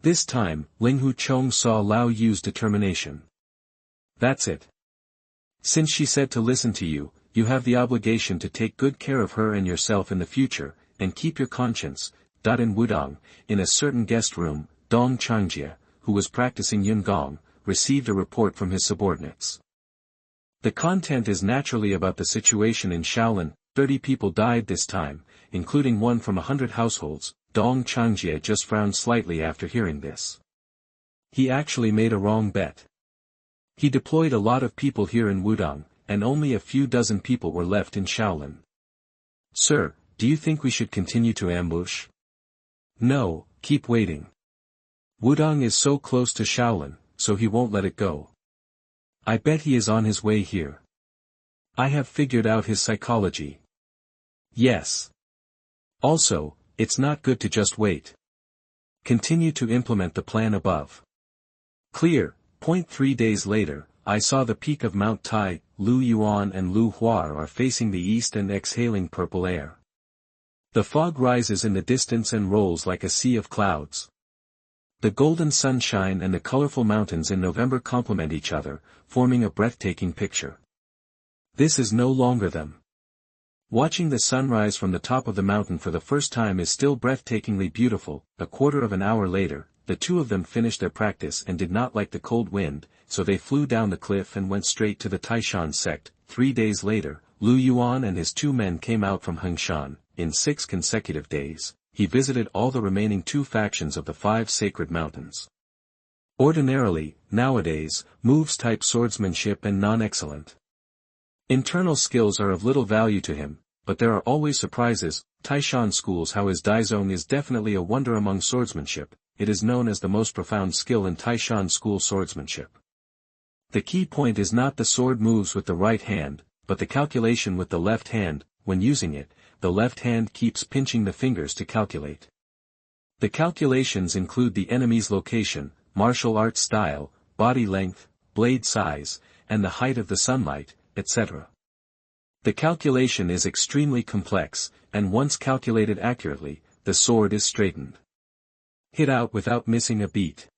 Speaker 1: This time, Ling Huchong saw Lao Yu's determination. That's it. Since she said to listen to you, you have the obligation to take good care of her and yourself in the future, and keep your conscience. In Wudong, in a certain guest room, Dong Changjie, who was practicing Yun-Gong, received a report from his subordinates. The content is naturally about the situation in Shaolin. 30 people died this time, including one from 100 households. Dong Changjie just frowned slightly after hearing this. He actually made a wrong bet. He deployed a lot of people here in Wudong, and only a few dozen people were left in Shaolin. Sir, do you think we should continue to ambush? No, keep waiting. Wudong is so close to Shaolin, so he won't let it go. I bet he is on his way here. I have figured out his psychology. Yes. Also, it's not good to just wait. Continue to implement the plan above. Clear. 3 days later, I saw the peak of Mount Tai, Lu Yuan and Lu Hua are facing the east and exhaling purple air. The fog rises in the distance and rolls like a sea of clouds. The golden sunshine and the colorful mountains in November complement each other, forming a breathtaking picture. This is no longer them. Watching the sunrise from the top of the mountain for the first time is still breathtakingly beautiful. A quarter of an hour later, the two of them finished their practice and did not like the cold wind, so they flew down the cliff and went straight to the Taishan sect. 3 days later, Lu Yuan and his 2 men came out from Hengshan. In 6 consecutive days, he visited all the remaining 2 factions of the 5 sacred mountains. Ordinarily, nowadays, moves type swordsmanship and non-excellent. Internal skills are of little value to him, but there are always surprises. Taishan schools how his Daizong is definitely a wonder among swordsmanship. It is known as the most profound skill in Taishan school swordsmanship. The key point is not the sword moves with the right hand, but the calculation with the left hand. When using it, the left hand keeps pinching the fingers to calculate. The calculations include the enemy's location, martial arts style, body length, blade size, and the height of the sunlight, etc. The calculation is extremely complex, and once calculated accurately, the sword is straightened. Hit out without missing a beat.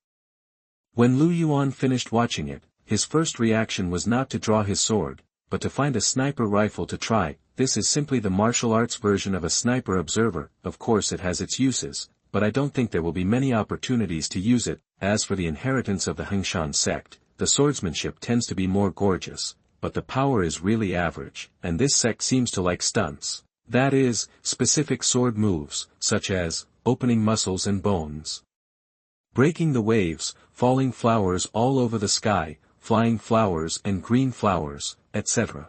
Speaker 1: When Lu Yuan finished watching it, his first reaction was not to draw his sword, but to find a sniper rifle to try. This is simply the martial arts version of a sniper observer. Of course it has its uses, but I don't think there will be many opportunities to use it. As for the inheritance of the Hengshan sect, the swordsmanship tends to be more gorgeous, but the power is really average, and this sect seems to like stunts. That is, specific sword moves, such as opening muscles and bones, breaking the waves, falling flowers all over the sky, flying flowers and green flowers, etc.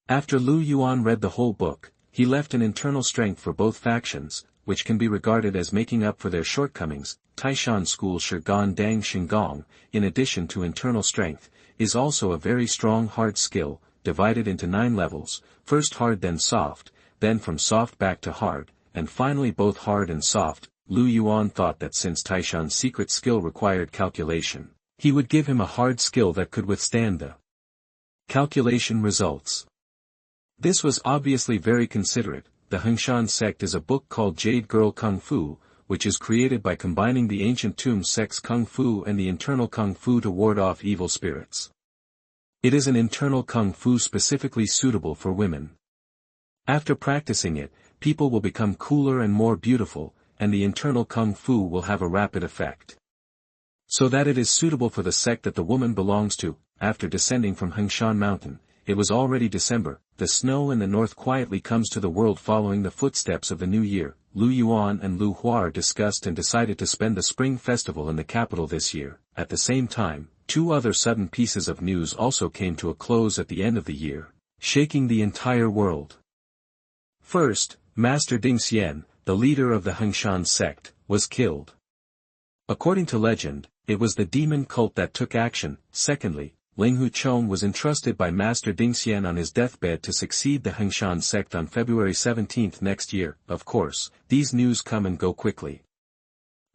Speaker 1: After Lu Yuan read the whole book, he left an internal strength for both factions, which can be regarded as making up for their shortcomings. Taishan School Shigan Dang Xingong, in addition to internal strength, is also a very strong hard skill, divided into 9 levels, first hard then soft, then from soft back to hard, and finally both hard and soft. Lu Yuan thought that since Taishan's secret skill required calculation, he would give him a hard skill that could withstand the calculation results. This was obviously very considerate. The Hengshan sect is a book called Jade Girl Kung Fu, which is created by combining the ancient Tomb sect's Kung Fu and the internal Kung Fu to ward off evil spirits. It is an internal Kung Fu specifically suitable for women. After practicing it, people will become cooler and more beautiful, and the internal Kung Fu will have a rapid effect. So that it is suitable for the sect that the woman belongs to. After descending from Hengshan Mountain, it was already December. The snow in the north quietly comes to the world following the footsteps of the new year. Lu Yuan and Lu Hua discussed and decided to spend the spring festival in the capital this year. At the same time, 2 other sudden pieces of news also came to a close at the end of the year, shaking the entire world. First, Master Ding Xian, the leader of the Hengshan sect, was killed. According to legend, it was the demon cult that took action. Secondly, Ling Huchong was entrusted by Master Ding Xian on his deathbed to succeed the Hengshan sect on February 17 next year. Of course, these news come and go quickly.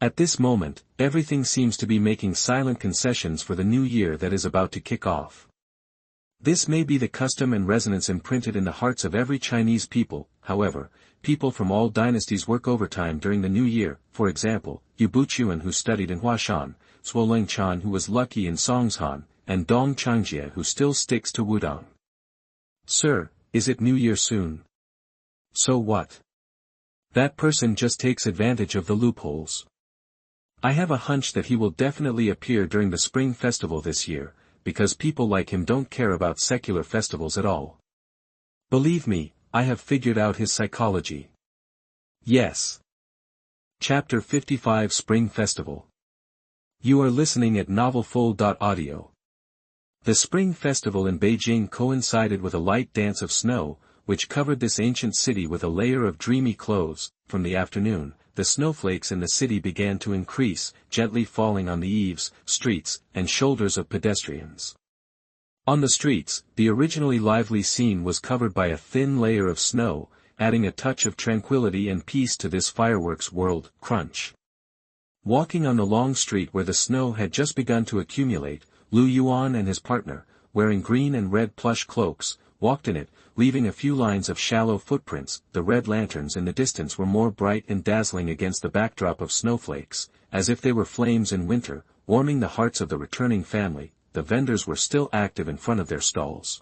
Speaker 1: At this moment, everything seems to be making silent concessions for the new year that is about to kick off. This may be the custom and resonance imprinted in the hearts of every Chinese people. However, people from all dynasties work overtime during the new year. For example, Yu Buchuan who studied in Huashan, Zuo Lengchan who was lucky in Songshan, and Dong Changjie who still sticks to Wudong. Sir, is it New Year soon? So what? That person just takes advantage of the loopholes. I have a hunch that he will definitely appear during the Spring Festival this year, because people like him don't care about secular festivals at all. Believe me, I have figured out his psychology. Yes. Chapter 55 Spring Festival. You are listening at NovelFull.audio. The Spring Festival in Beijing coincided with a light dance of snow, which covered this ancient city with a layer of dreamy clothes. From the afternoon, the snowflakes in the city began to increase, gently falling on the eaves, streets, and shoulders of pedestrians. On the streets, the originally lively scene was covered by a thin layer of snow, adding a touch of tranquility and peace to this fireworks world. Crunch. Walking on the long street where the snow had just begun to accumulate, Yuan and his partner, wearing green and red plush cloaks, walked in it, leaving a few lines of shallow footprints. The red lanterns in the distance were more bright and dazzling against the backdrop of snowflakes, as if they were flames in winter, warming the hearts of the returning family. The vendors were still active in front of their stalls.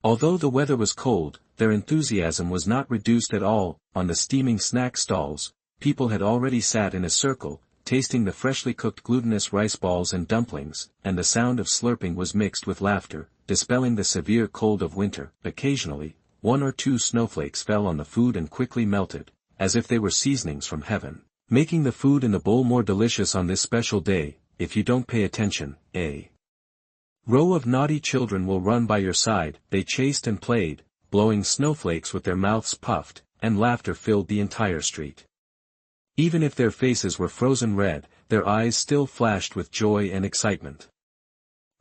Speaker 1: Although the weather was cold, their enthusiasm was not reduced at all. On the steaming snack stalls, people had already sat in a circle, tasting the freshly cooked glutinous rice balls and dumplings, and the sound of slurping was mixed with laughter, dispelling the severe cold of winter. Occasionally, one or two snowflakes fell on the food and quickly melted, as if they were seasonings from heaven, making the food in the bowl more delicious on this special day. If you don't pay attention, a row of naughty children will run by your side. They chased and played, blowing snowflakes with their mouths puffed, and laughter filled the entire street. Even if their faces were frozen red, their eyes still flashed with joy and excitement.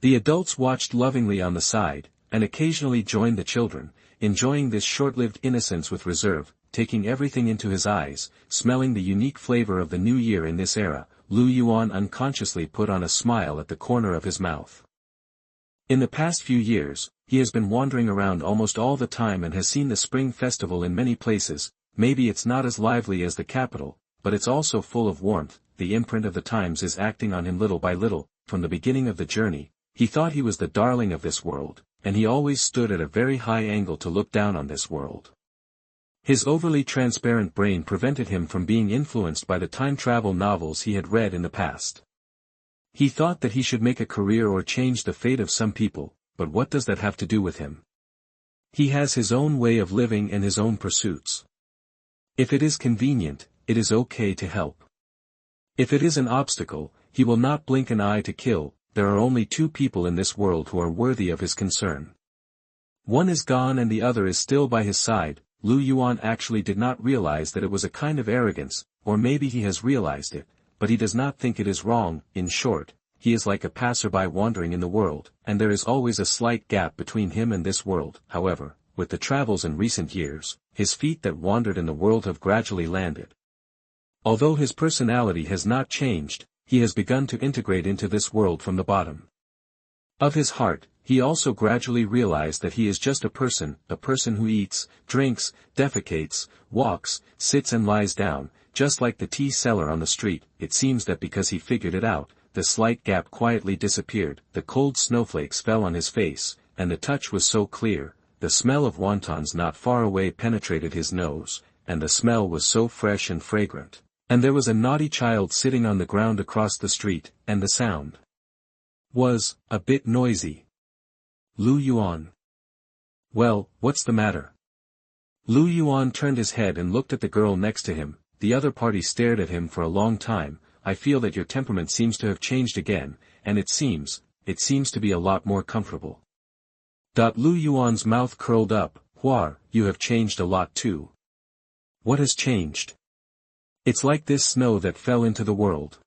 Speaker 1: The adults watched lovingly on the side, and occasionally joined the children, enjoying this short-lived innocence with reserve, taking everything into his eyes, smelling the unique flavor of the new year in this era. Yuan unconsciously put on a smile at the corner of his mouth. In the past few years, he has been wandering around almost all the time and has seen the Spring Festival in many places. Maybe it's not as lively as the capital, but it's also full of warmth. The imprint of the times is acting on him little by little. From the beginning of the journey, he thought he was the darling of this world, and he always stood at a very high angle to look down on this world. His overly transparent brain prevented him from being influenced by the time travel novels he had read in the past. He thought that he should make a career or change the fate of some people, but what does that have to do with him? He has his own way of living and his own pursuits. If it is convenient, it is okay to help. If it is an obstacle, he will not blink an eye to kill. There are only two people in this world who are worthy of his concern. One is gone and the other is still by his side. Yuan actually did not realize that it was a kind of arrogance, or maybe he has realized it, but he does not think it is wrong. In short, he is like a passerby wandering in the world, and there is always a slight gap between him and this world. However, with the travels in recent years, his feet that wandered in the world have gradually landed. Although his personality has not changed, he has begun to integrate into this world from the bottom of his heart. He also gradually realized that he is just a person who eats, drinks, defecates, walks, sits and lies down, just like the tea seller on the street. It seems that because he figured it out, the slight gap quietly disappeared. The cold snowflakes fell on his face, and the touch was so clear. The smell of wontons not far away penetrated his nose, and the smell was so fresh and fragrant. And there was a naughty child sitting on the ground across the street, and the sound was a bit noisy. Yuan. Well, what's the matter? Yuan turned his head and looked at the girl next to him. The other party stared at him for a long time. I feel that your temperament seems to have changed again, and it seems to be a lot more comfortable. Yuan's mouth curled up. Hua, you have changed a lot too. What has changed? It's like this snow that fell into the world.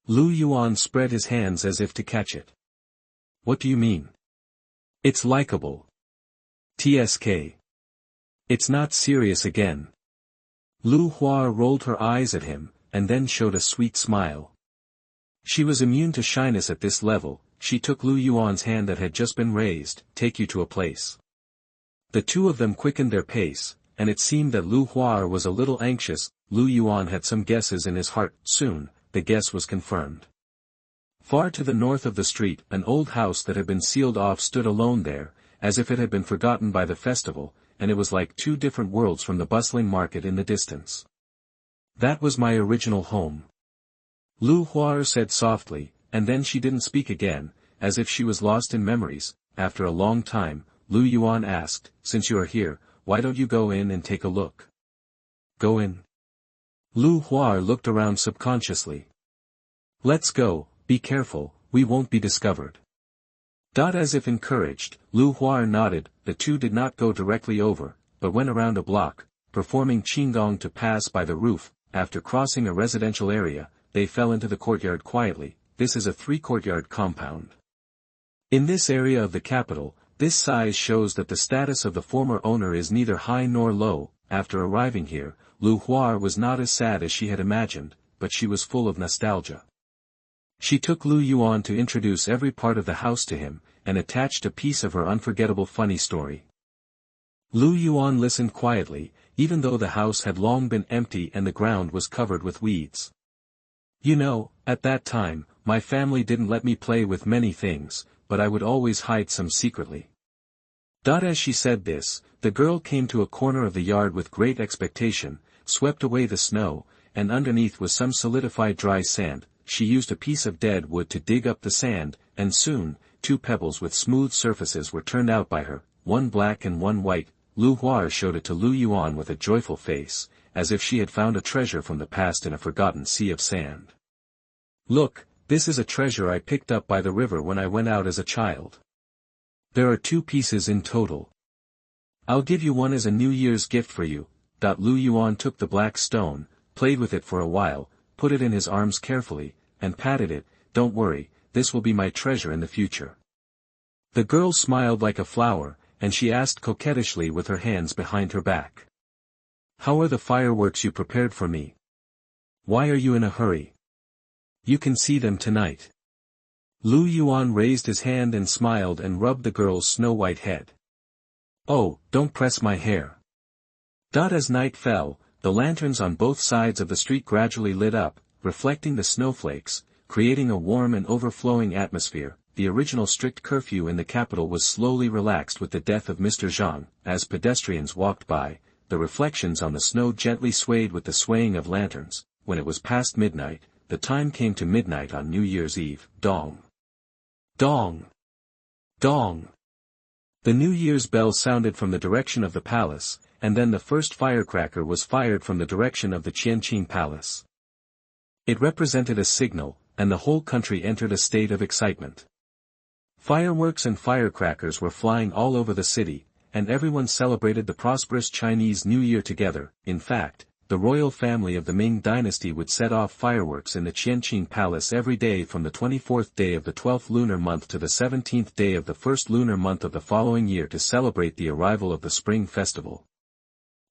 Speaker 1: Yuan spread his hands as if to catch it. What do you mean? It's likable. TSK. It's not serious again. Hua rolled her eyes at him, and then showed a sweet smile. She was immune to shyness at this level. She took Yuan's hand that had just been raised. Take you to a place. The two of them quickened their pace, and it seemed that Hua was a little anxious. Yuan had some guesses in his heart. Soon, the guess was confirmed. Far to the north of the street, an old house that had been sealed off stood alone there, as if it had been forgotten by the festival, and it was like two different worlds from the bustling market in the distance. That was my original home. Hua said softly, and then she didn't speak again, as if she was lost in memories. After a long time, Yuan asked, since you are here, why don't you go in and take a look? Go in. Hua looked around subconsciously. Let's go, be careful, we won't be discovered. As if encouraged, Hua nodded. The two did not go directly over, but went around a block, performing qigong to pass by the roof. after crossing a residential area, they fell into the courtyard quietly. This is a 3-courtyard compound. In this area of the capital, this size shows that the status of the former owner is neither high nor low. After arriving here, Lu Hua was not as sad as she had imagined, but she was full of nostalgia. She took Lu Yuan to introduce every part of the house to him, and attached a piece of her unforgettable funny story. Lu Yuan listened quietly, even though the house had long been empty and the ground was covered with weeds. You know, at that time, my family didn't let me play with many things, but I would always hide some secretly. As she said this, the girl came to a corner of the yard with great expectation, swept away the snow, and underneath was some solidified dry sand. She used a piece of dead wood to dig up the sand, and soon, 2 pebbles with smooth surfaces were turned out by her, one black and one white. Lu Hua showed it to Lu Yuan with a joyful face, as if she had found a treasure from the past in a forgotten sea of sand. Look, this is a treasure I picked up by the river when I went out as a child. There are 2 pieces in total. I'll give you one as a New Year's gift for you. Lu Yuan took the black stone, played with it for a while, put it in his arms carefully, and patted it. Don't worry, this will be my treasure in the future. The girl smiled like a flower, and she asked coquettishly with her hands behind her back. How are the fireworks you prepared for me? Why are you in a hurry? You can see them tonight. Lu Yuan raised his hand and smiled and rubbed the girl's snow-white head. Oh, don't press my hair. As night fell, the lanterns on both sides of the street gradually lit up, reflecting the snowflakes, creating a warm and overflowing atmosphere. The original strict curfew in the capital was slowly relaxed with the death of Mr. Zhang. As pedestrians walked by, the reflections on the snow gently swayed with the swaying of lanterns. When it was past midnight, the time came to midnight on New Year's Eve. Dong! Dong! Dong! The New Year's bell sounded from the direction of the palace, and then the first firecracker was fired from the direction of the Qianqing Palace. It represented a signal, and the whole country entered a state of excitement. Fireworks and firecrackers were flying all over the city, and everyone celebrated the prosperous Chinese New Year together. In fact, the royal family of the Ming dynasty would set off fireworks in the Qianqing Palace every day from the 24th day of the 12th lunar month to the 17th day of the first lunar month of the following year to celebrate the arrival of the Spring Festival.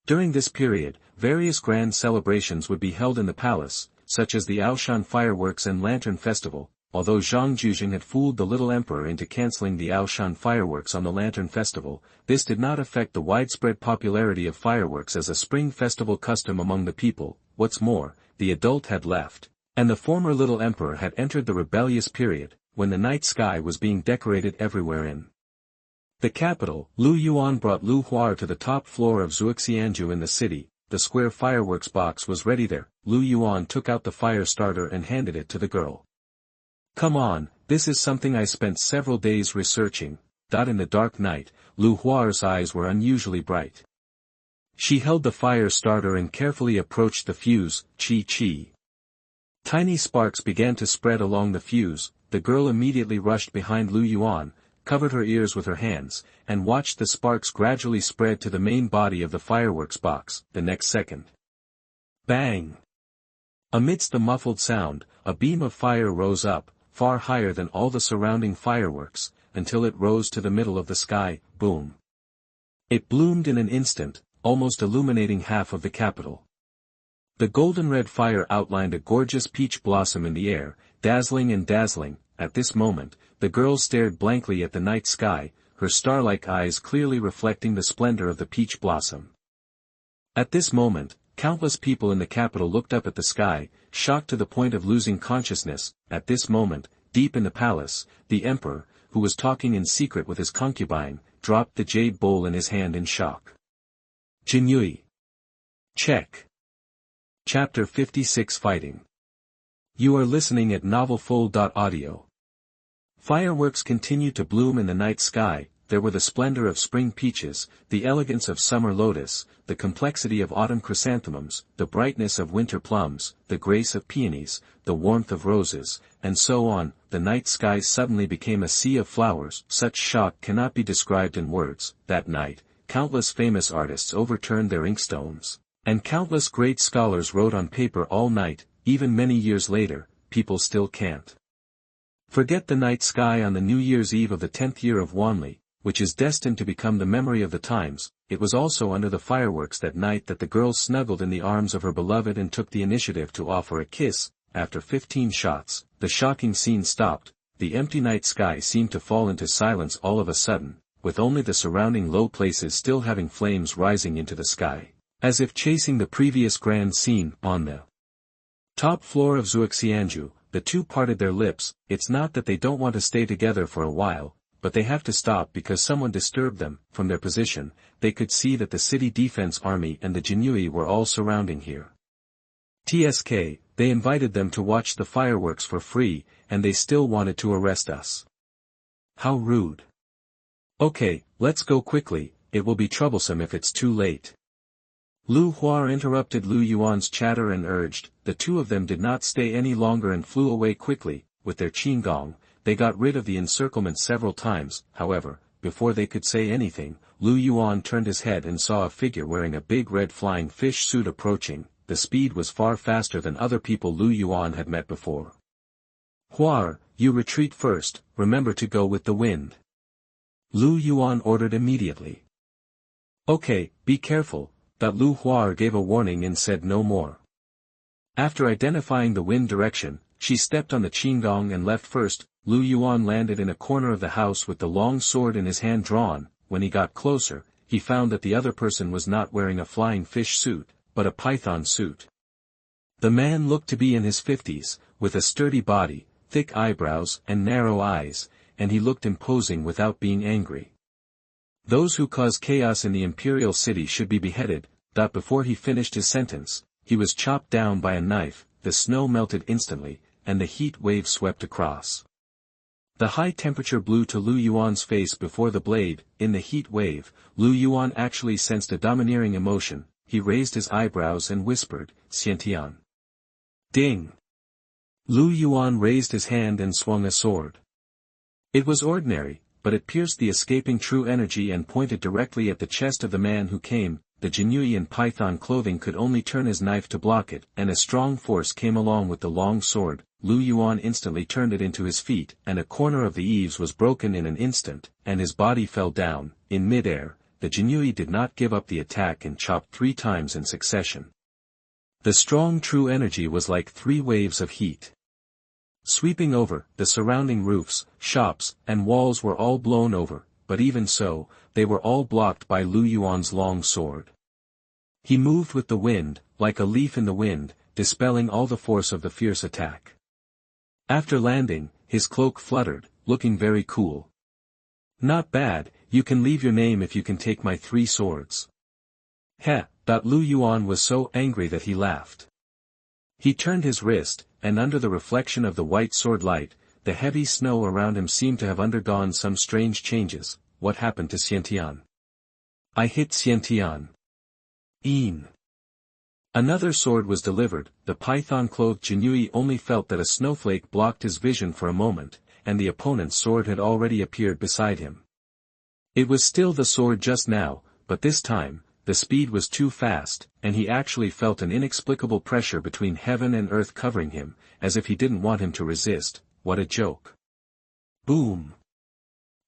Speaker 1: During this period, various grand celebrations would be held in the palace, such as the Aoshan Fireworks and Lantern Festival. Although Zhang Jujing had fooled the little emperor into cancelling the Aoshan fireworks on the Lantern Festival, this did not affect the widespread popularity of fireworks as a spring festival custom among the people. What's more, the adult had left, and the former little emperor had entered the rebellious period, when the night sky was being decorated everywhere in the capital. Lu Yuan brought Lu Hua to the top floor of Zuoxianju in the city. The square fireworks box was ready there. Lu Yuan took out the fire starter and handed it to the girl. Come on, this is something I spent several days researching. In the dark night, Lu Hua's eyes were unusually bright. She held the fire starter and carefully approached the fuse. Chi. Tiny sparks began to spread along the fuse. The girl immediately rushed behind Lu Yuan, covered her ears with her hands, and watched the sparks gradually spread to the main body of the fireworks box. The next second. Bang! Amidst the muffled sound, a beam of fire rose up, far higher than all the surrounding fireworks, until it rose to the middle of the sky. Boom! It bloomed in an instant, almost illuminating half of the capital. The golden-red fire outlined a gorgeous peach blossom in the air, dazzling and dazzling. At this moment, the girl stared blankly at the night sky, her star-like eyes clearly reflecting the splendor of the peach blossom. At this moment, countless people in the capital looked up at the sky, shocked to the point of losing consciousness. At this moment, deep in the palace, the emperor, who was talking in secret with his concubine, dropped the jade bowl in his hand in shock. Jinyui. Check. Chapter 56 Fighting. You are listening at NovelFull.audio. Fireworks continued to bloom in the night sky. There were the splendor of spring peaches, the elegance of summer lotus, the complexity of autumn chrysanthemums, the brightness of winter plums, the grace of peonies, the warmth of roses, and so on. The night sky suddenly became a sea of flowers. Such shock cannot be described in words. That night, countless famous artists overturned their inkstones, And countless great scholars wrote on paper all night, even many years later, people still can't forget the night sky on the New Year's Eve of the 10th year of Wanli, which is destined to become the memory of the times. It was also under the fireworks that night that the girl snuggled in the arms of her beloved and took the initiative to offer a kiss. After 15 shots, the shocking scene stopped, the empty night sky seemed to fall into silence all of a sudden, with only the surrounding low places still having flames rising into the sky, as if chasing the previous grand scene. On the top floor of Xuanhuan, the two parted their lips. It's not that they don't want to stay together for a while, but they have to stop because someone disturbed them. From their position, they could see that the city defense army and the Jinui were all surrounding here. TSK, they invited them to watch the fireworks for free, and they still wanted to arrest us. How rude. Okay, let's go quickly, it will be troublesome if it's too late. Lu Hua interrupted Lu Yuan's chatter and urged. The two of them did not stay any longer and flew away quickly. With their qigong, they got rid of the encirclement several times. However, before they could say anything, Lu Yuan turned his head and saw a figure wearing a big red flying fish suit approaching. The speed was far faster than other people Lu Yuan had met before. Hua, you retreat first, remember to go with the wind. Lu Yuan ordered immediately. Okay, be careful. Lu Hua gave a warning and said no more. After identifying the wind direction, she stepped on the qigong and left first. Lu Yuan landed in a corner of the house with the long sword in his hand drawn. When he got closer, he found that the other person was not wearing a flying fish suit, but a python suit. The man looked to be in his 50s, with a sturdy body, thick eyebrows and narrow eyes, and he looked imposing without being angry. Those who cause chaos in the imperial city should be beheaded. Before he finished his sentence, he was chopped down by a knife. The snow melted instantly, and the heat wave swept across. The high temperature blew to Lu Yuan's face before the blade. In the heat wave, Lu Yuan actually sensed a domineering emotion. He raised his eyebrows and whispered, Xiantian. Ding! Lu Yuan raised his hand and swung a sword. It was ordinary, but it pierced the escaping true energy and pointed directly at the chest of the man who came. The Jinui in python clothing could only turn his knife to block it, and a strong force came along with the long sword. Lu Yuan instantly turned it into his feet, and a corner of the eaves was broken in an instant, and his body fell down. In midair, the Jinui did not give up the attack and chopped 3 times in succession. The strong true energy was like 3 waves of heat. Sweeping over, the surrounding roofs, shops, and walls were all blown over, but even so, they were all blocked by Lu Yuan's long sword. He moved with the wind, like a leaf in the wind, dispelling all the force of the fierce attack. After landing, his cloak fluttered, looking very cool. Not bad, you can leave your name if you can take my 3 swords. Heh, Lu Yuan was so angry that he laughed. He turned his wrist, and under the reflection of the white sword light, the heavy snow around him seemed to have undergone some strange changes. What happened to Xiantian? I hit Xiantian. Another sword was delivered. The python-clothed Jinui only felt that a snowflake blocked his vision for a moment, and the opponent's sword had already appeared beside him. It was still the sword just now, but this time, the speed was too fast, and he actually felt an inexplicable pressure between heaven and earth covering him, as if he didn't want him to resist. What a joke. Boom!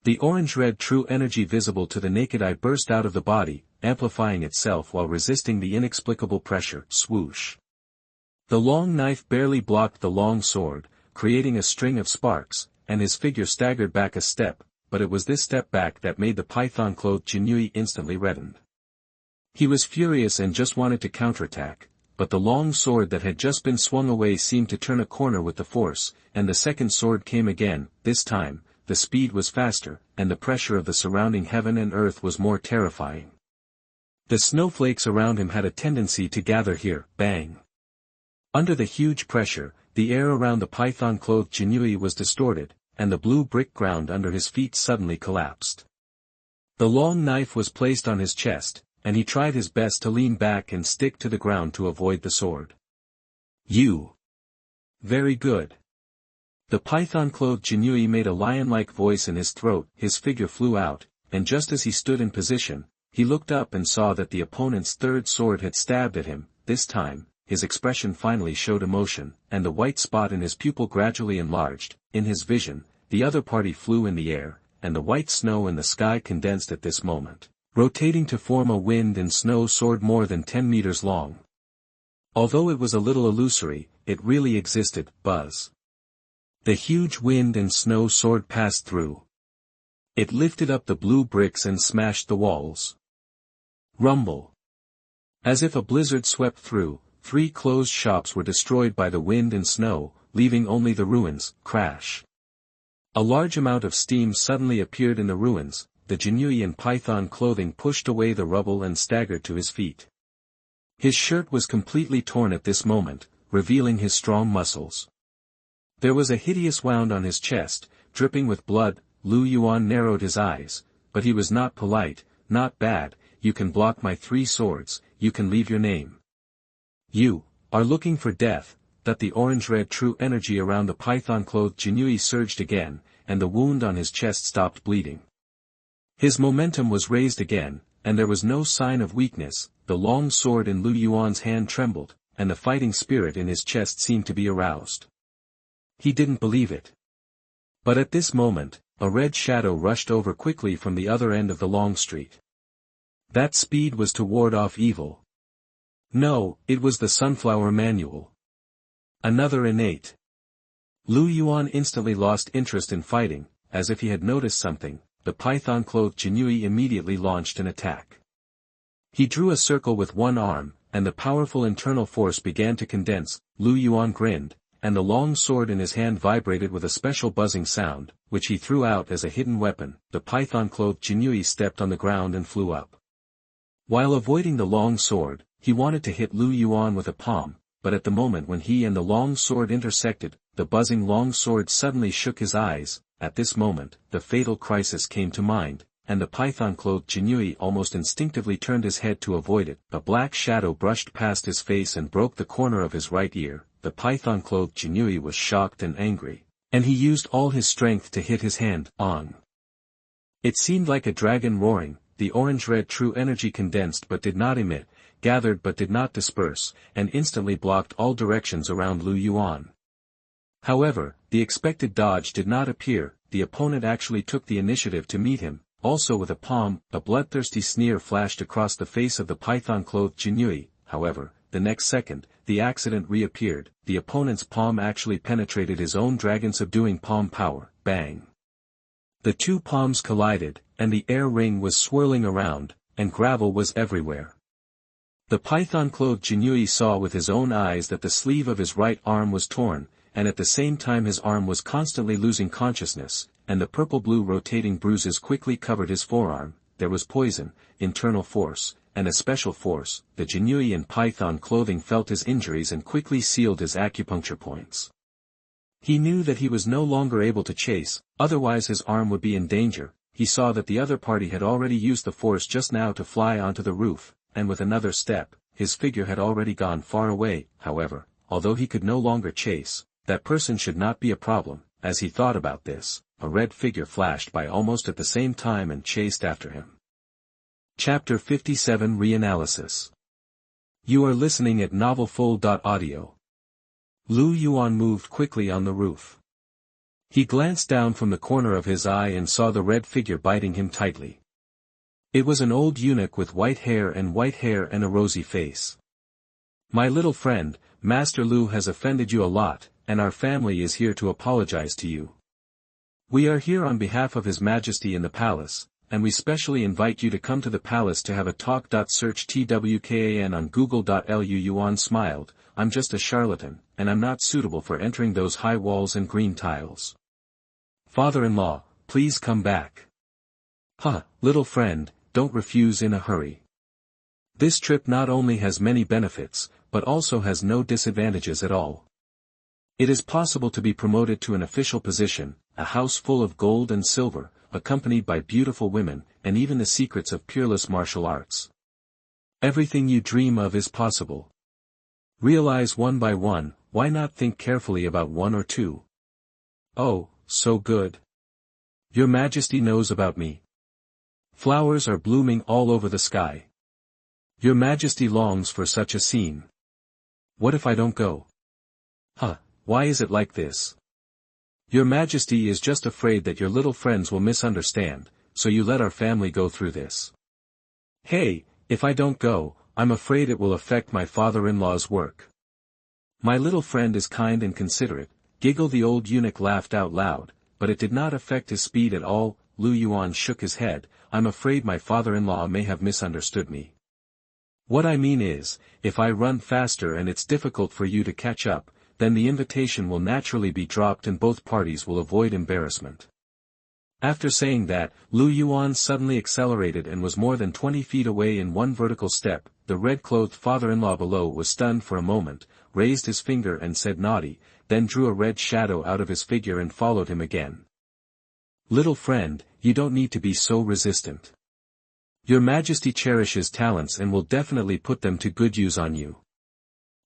Speaker 1: The orange-red true energy visible to the naked eye burst out of the body, amplifying itself while resisting the inexplicable pressure. Swoosh! The long knife barely blocked the long sword, creating a string of sparks, and his figure staggered back a step, but it was this step back that made the python-clothed Jinui instantly reddened. He was furious and just wanted to counterattack, but the long sword that had just been swung away seemed to turn a corner with the force, and the second sword came again. This time, the speed was faster, and the pressure of the surrounding heaven and earth was more terrifying. The snowflakes around him had a tendency to gather here. Bang! Under the huge pressure, the air around the python-clothed Jinui was distorted, and the blue brick ground under his feet suddenly collapsed. The long knife was placed on his chest, and he tried his best to lean back and stick to the ground to avoid the sword. You! Very good. The python-clothed Jinui made a lion-like voice in his throat. His figure flew out, and just as he stood in position, he looked up and saw that the opponent's third sword had stabbed at him. This time, his expression finally showed emotion, and the white spot in his pupil gradually enlarged. In his vision, the other party flew in the air, and the white snow in the sky condensed at this moment, rotating to form a wind and snow sword more than 10 meters long. Although it was a little illusory, it really existed. Buzz. The huge wind and snow sword passed through. It lifted up the blue bricks and smashed the walls. Rumble. As if a blizzard swept through, 3 closed shops were destroyed by the wind and snow, leaving only the ruins. Crash. A large amount of steam suddenly appeared in the ruins. The Jinui in python clothing pushed away the rubble and staggered to his feet. His shirt was completely torn at this moment, revealing his strong muscles. There was a hideous wound on his chest, dripping with blood. Yuan narrowed his eyes, but he was not polite. Not bad. You can block my 3 swords, you can leave your name. You are looking for death. That the orange-red true energy around the python-clothed Jinui surged again, and the wound on his chest stopped bleeding. His momentum was raised again, and there was no sign of weakness. The long sword in Yuan's hand trembled, and the fighting spirit in his chest seemed to be aroused. He didn't believe it. But at this moment, a red shadow rushed over quickly from the other end of the long street. That speed was to ward off evil. No, it was the Sunflower Manual. Another innate. Yuan instantly lost interest in fighting. As if he had noticed something, the python-clothed Jinui immediately launched an attack. He drew a circle with one arm, and the powerful internal force began to condense. Yuan grinned, and the long sword in his hand vibrated with a special buzzing sound, which he threw out as a hidden weapon. The python-clothed Jinui stepped on the ground and flew up. While avoiding the long sword, he wanted to hit Yuan with a palm, but at the moment when he and the long sword intersected, the buzzing long sword suddenly shook his eyes. At this moment, the fatal crisis came to mind, and the python-clothed Jinui almost instinctively turned his head to avoid it. A black shadow brushed past his face and broke the corner of his right ear. The python-clothed Jinui was shocked and angry, and he used all his strength to hit his hand on. It seemed like a dragon roaring. The orange-red true energy condensed but did not emit, gathered but did not disperse, and instantly blocked all directions around Yuan. However, the expected dodge did not appear. The opponent actually took the initiative to meet him, also with a palm. A bloodthirsty sneer flashed across the face of the python-clothed Jinui. However, the next second, the accident reappeared. The opponent's palm actually penetrated his own dragon-subduing palm power. Bang! The 2 palms collided, and the air ring was swirling around, and gravel was everywhere. The python-clothed Jinui saw with his own eyes that the sleeve of his right arm was torn, and at the same time his arm was constantly losing consciousness, and the purple-blue rotating bruises quickly covered his forearm. There was poison, internal force, and a special force. The Jinui in python clothing felt his injuries and quickly sealed his acupuncture points. He knew that he was no longer able to chase, otherwise his arm would be in danger. He saw that the other party had already used the force just now to fly onto the roof, and with another step, his figure had already gone far away. However, although he could no longer chase, that person should not be a problem. As he thought about this, a red figure flashed by almost at the same time and chased after him. Chapter 57 Reanalysis. You are listening at NovelFull.audio. Yuan moved quickly on the roof. He glanced down from the corner of his eye and saw the red figure biting him tightly. It was an old eunuch with white hair and a rosy face. My little friend, Master Lu has offended you a lot, and our family is here to apologize to you. We are here on behalf of His Majesty in the palace, and we specially invite you to come to the palace to have a talk. Search TWKAN on Google.lu. Yuan smiled. I'm just a charlatan, and I'm not suitable for entering those high walls and green tiles. Father-in-law, please come back. Little friend, don't refuse in a hurry. This trip not only has many benefits, but also has no disadvantages at all. It is possible to be promoted to an official position, a house full of gold and silver, accompanied by beautiful women, and even the secrets of peerless martial arts. Everything you dream of is possible. Realize one by one. Why not think carefully about 1 or 2? Oh, so good. Your Majesty knows about me. Flowers are blooming all over the sky. Your Majesty longs for such a scene. What if I don't go? Huh, why is it like this? Your Majesty is just afraid that your little friends will misunderstand, so you let our family go through this. Hey, if I don't go, I'm afraid it will affect my father-in-law's work. My little friend is kind and considerate, giggled the old eunuch laughed out loud, but it did not affect his speed at all. Yuan shook his head. I'm afraid my father-in-law may have misunderstood me. What I mean is, if I run faster and it's difficult for you to catch up, then the invitation will naturally be dropped and both parties will avoid embarrassment. After saying that, Yuan suddenly accelerated and was more than 20 feet away in one vertical step. The red-clothed father-in-law below was stunned for a moment, raised his finger and said naughty, then drew a red shadow out of his figure and followed him again. Little friend, you don't need to be so resistant. Your Majesty cherishes talents and will definitely put them to good use on you.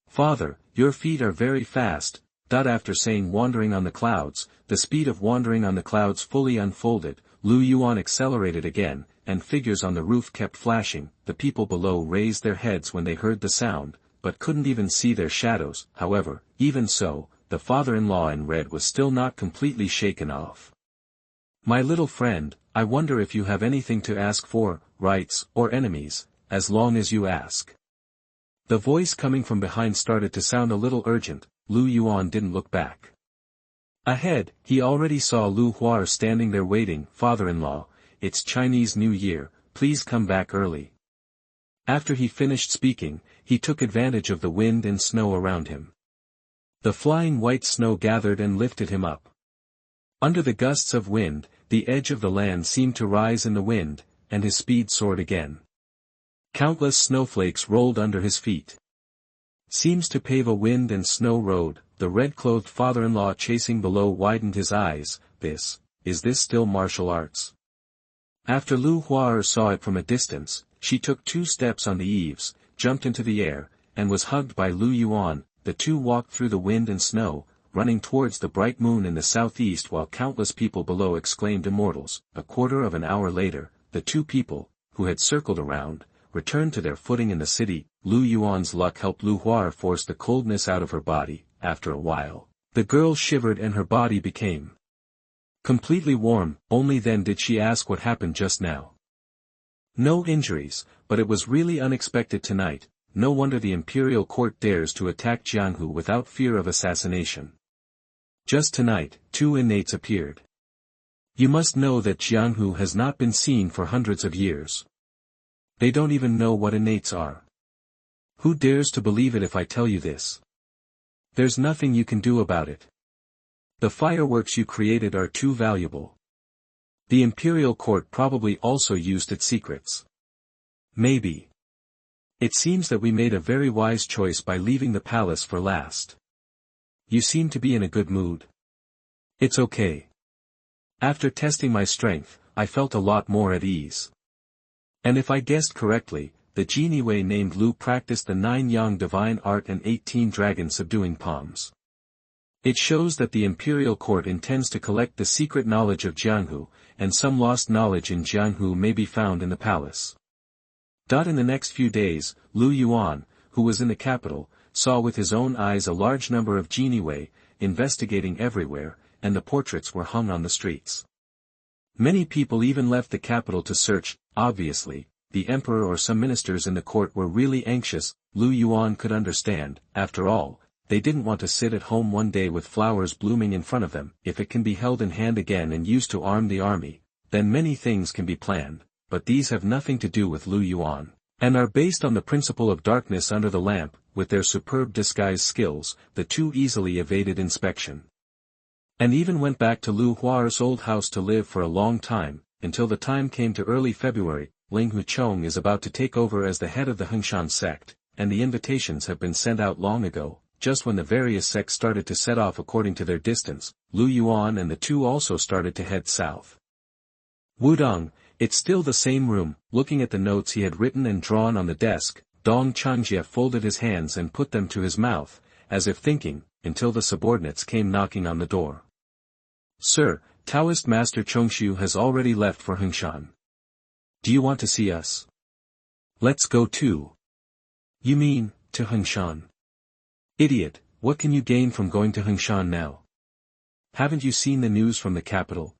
Speaker 1: Father, your feet are very fast. After saying wandering on the clouds, the speed of wandering on the clouds fully unfolded, Yuan accelerated again, and figures on the roof kept flashing. The people below raised their heads when they heard the sound, but couldn't even see their shadows. However, even so, the father-in-law in red was still not completely shaken off. My little friend, I wonder if you have anything to ask for, rights or enemies, as long as you ask. The voice coming from behind started to sound a little urgent. Yuan didn't look back. Ahead, he already saw Lu Huar standing there waiting. Father-in-law, it's Chinese New Year, please come back early. After he finished speaking, he took advantage of the wind and snow around him. The flying white snow gathered and lifted him up. Under the gusts of wind, the edge of the land seemed to rise in the wind, and his speed soared again. Countless snowflakes rolled under his feet. Seems to pave a wind and snow road. The red-clothed father-in-law chasing below widened his eyes. Is this still martial arts? After Lu Huar saw it from a distance, she took 2 steps on the eaves, jumped into the air, and was hugged by Yuan. The two walked through the wind and snow, running towards the bright moon in the southeast while countless people below exclaimed immortals. A quarter of an hour later, the two people, who had circled around, returned to their footing in the city. Yuan's luck helped Lu Huar force the coldness out of her body. After a while, the girl shivered and her body became completely warm. Only then did she ask what happened just now. No injuries, but it was really unexpected tonight. No wonder the imperial court dares to attack Jianghu without fear of assassination. Just tonight, 2 innates appeared. You must know that Jianghu has not been seen for hundreds of years. They don't even know what innates are. Who dares to believe it if I tell you this? There's nothing you can do about it. The fireworks you created are too valuable. The imperial court probably also used its secrets. Maybe. It seems that we made a very wise choice by leaving the palace for last. You seem to be in a good mood. It's okay. After testing my strength, I felt a lot more at ease. And if I guessed correctly, the genie Wei named Lu practiced the 9 Yang divine art and 18 dragon subduing palms. It shows that the imperial court intends to collect the secret knowledge of Jianghu, and some lost knowledge in Jianghu may be found in the palace. In the next few days, Yuan, who was in the capital, saw with his own eyes a large number of genie Wei, investigating everywhere, and the portraits were hung on the streets. Many people even left the capital to search. Obviously, the emperor or some ministers in the court were really anxious. Yuan could understand. After all, they didn't want to sit at home one day with flowers blooming in front of them. If it can be held in hand again and used to arm the army, then many things can be planned, but these have nothing to do with Yuan, and are based on the principle of darkness under the lamp. With their superb disguise skills, the two easily evaded inspection. And even went back to Lu Huar's old house to live for a long time, until the time came to early February. Ling Huchong is about to take over as the head of the Hengshan sect, and the invitations have been sent out long ago. Just when the various sects started to set off according to their distance, Yuan and the two also started to head south. Wudong, it's still the same room. Looking at the notes he had written and drawn on the desk, Dong Changjie folded his hands and put them to his mouth, as if thinking, until the subordinates came knocking on the door. Sir, Taoist Master Chongshu has already left for Hengshan. Do you want to see us? Let's go too. You mean, to Hungshan? Idiot, what can you gain from going to Hungshan now? Haven't you seen the news from the capital?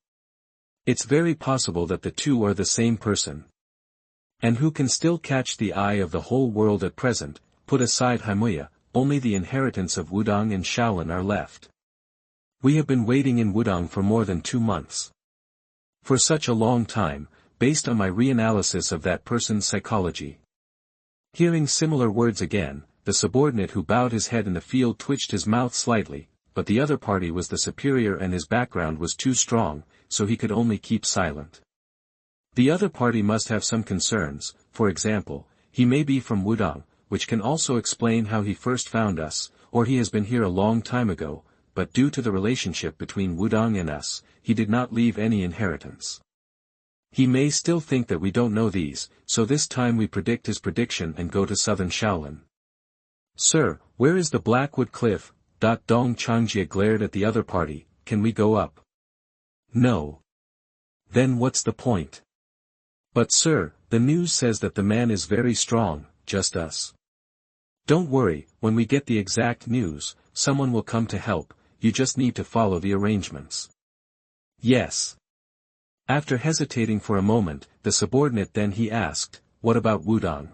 Speaker 1: It's very possible that the two are the same person. And who can still catch the eye of the whole world at present, put aside Haimuya, only the inheritance of Wudong and Shaolin are left. We have been waiting in Wudong for more than 2 months. For such a long time, based on my reanalysis of that person's psychology. Hearing similar words again, the subordinate who bowed his head in the field twitched his mouth slightly, but the other party was the superior and his background was too strong, so he could only keep silent. The other party must have some concerns, for example, he may be from Wudong, which can also explain how he first found us, or he has been here a long time ago, but due to the relationship between Wudong and us, he did not leave any inheritance. He may still think that we don't know these, so this time we predict his prediction and go to southern Shaolin. Sir, where is the Blackwood Cliff? Dong Changjia glared at the other party, can we go up? No. Then what's the point? But sir, the news says that the man is very strong, just us. Don't worry, when we get the exact news, someone will come to help, you just need to follow the arrangements. Yes. After hesitating for a moment, the subordinate then he asked, what about Wudong?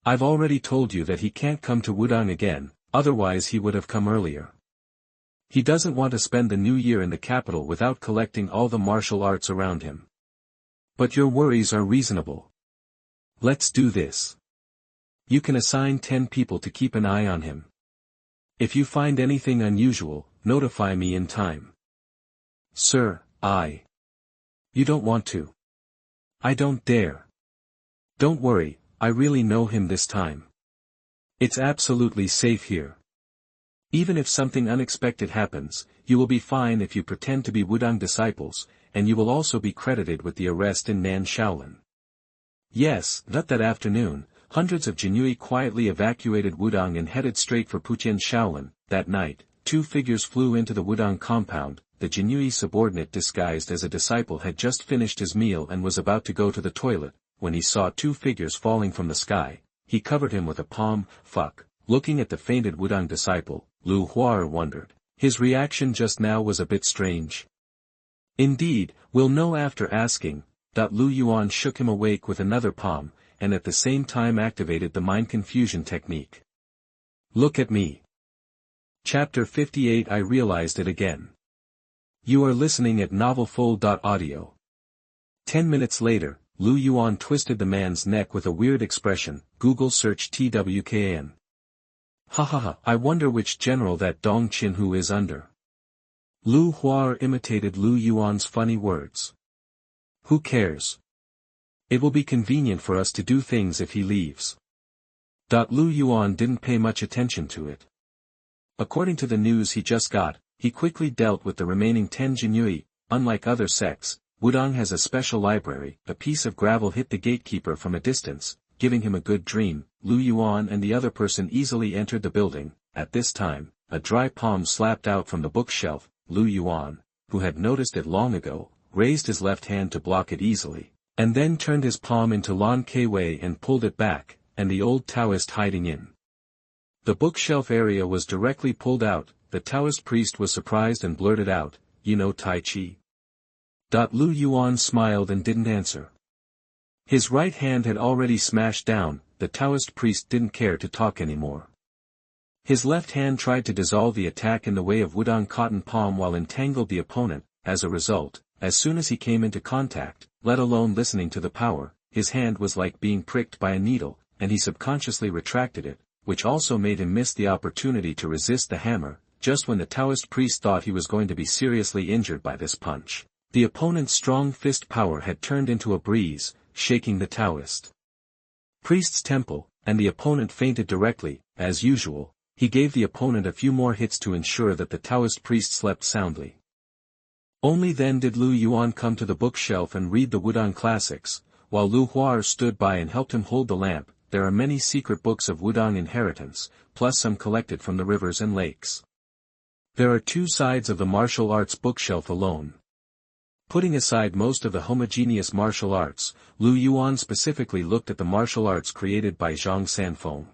Speaker 1: I've already told you that he can't come to Wudong again, otherwise he would have come earlier. He doesn't want to spend the new year in the capital without collecting all the martial arts around him. But your worries are reasonable. Let's do this. You can assign 10 people to keep an eye on him. If you find anything unusual, notify me in time. Sir, You don't want to. I don't dare. Don't worry, I really know him this time. It's absolutely safe here. Even if something unexpected happens, you will be fine if you pretend to be Wudong disciples, and you will also be credited with the arrest in Nan Shaolin. Yes, that afternoon, hundreds of Jinui quietly evacuated Wudong and headed straight for Puqian Shaolin. That night, 2 figures flew into the Wudong compound. The Jinui subordinate disguised as a disciple had just finished his meal and was about to go to the toilet, when he saw 2 figures falling from the sky. He covered him with a palm. Looking at the fainted Wudong disciple, Lu Huar wondered. His reaction just now was a bit strange. Indeed, we'll know after asking. Lu Yuan shook him awake with another palm, and at the same time activated the mind confusion technique. Look at me. Chapter 58 I realized it again. You are listening at NovelFull.audio. 10 minutes later, Lu Yuan twisted the man's neck with a weird expression. Google search TWKN. Hahaha, I wonder which general that Dong Qinhu is under. Lu Huar imitated Lu Yuan's funny words. Who cares? It will be convenient for us to do things if he leaves. Lu Yuan didn't pay much attention to it. According to the news he just got, he quickly dealt with the remaining 10 Jinui. Unlike other sects, Wudong has a special library. A piece of gravel hit the gatekeeper from a distance, giving him a good dream. Lu Yuan and the other person easily entered the building. At this time, a dry palm slapped out from the bookshelf. Lu Yuan, who had noticed it long ago, raised his left hand to block it easily, and then turned his palm into Lan Kwei and pulled it back, and the old Taoist hiding in the bookshelf area was directly pulled out. The Taoist priest was surprised and blurted out, you know Tai Chi? Lu Yuan smiled and didn't answer. His right hand had already smashed down. The Taoist priest didn't care to talk anymore. His left hand tried to dissolve the attack in the way of Wudong cotton palm while entangled the opponent. As a result, as soon as he came into contact, let alone listening to the power, his hand was like being pricked by a needle, and he subconsciously retracted it, which also made him miss the opportunity to resist the hammer. Just when the Taoist priest thought he was going to be seriously injured by this punch, the opponent's strong fist power had turned into a breeze, shaking the Taoist priest's temple, and the opponent fainted directly. As usual, he gave the opponent a few more hits to ensure that the Taoist priest slept soundly. Only then did Lu Yuan come to the bookshelf and read the Wudong classics, while Lu Huar stood by and helped him hold the lamp. There are many secret books of Wudong inheritance, plus some collected from the rivers and lakes. There are 2 sides of the martial arts bookshelf alone. Putting aside most of the homogeneous martial arts, Lu Yuan specifically looked at the martial arts created by Zhang Sanfeng.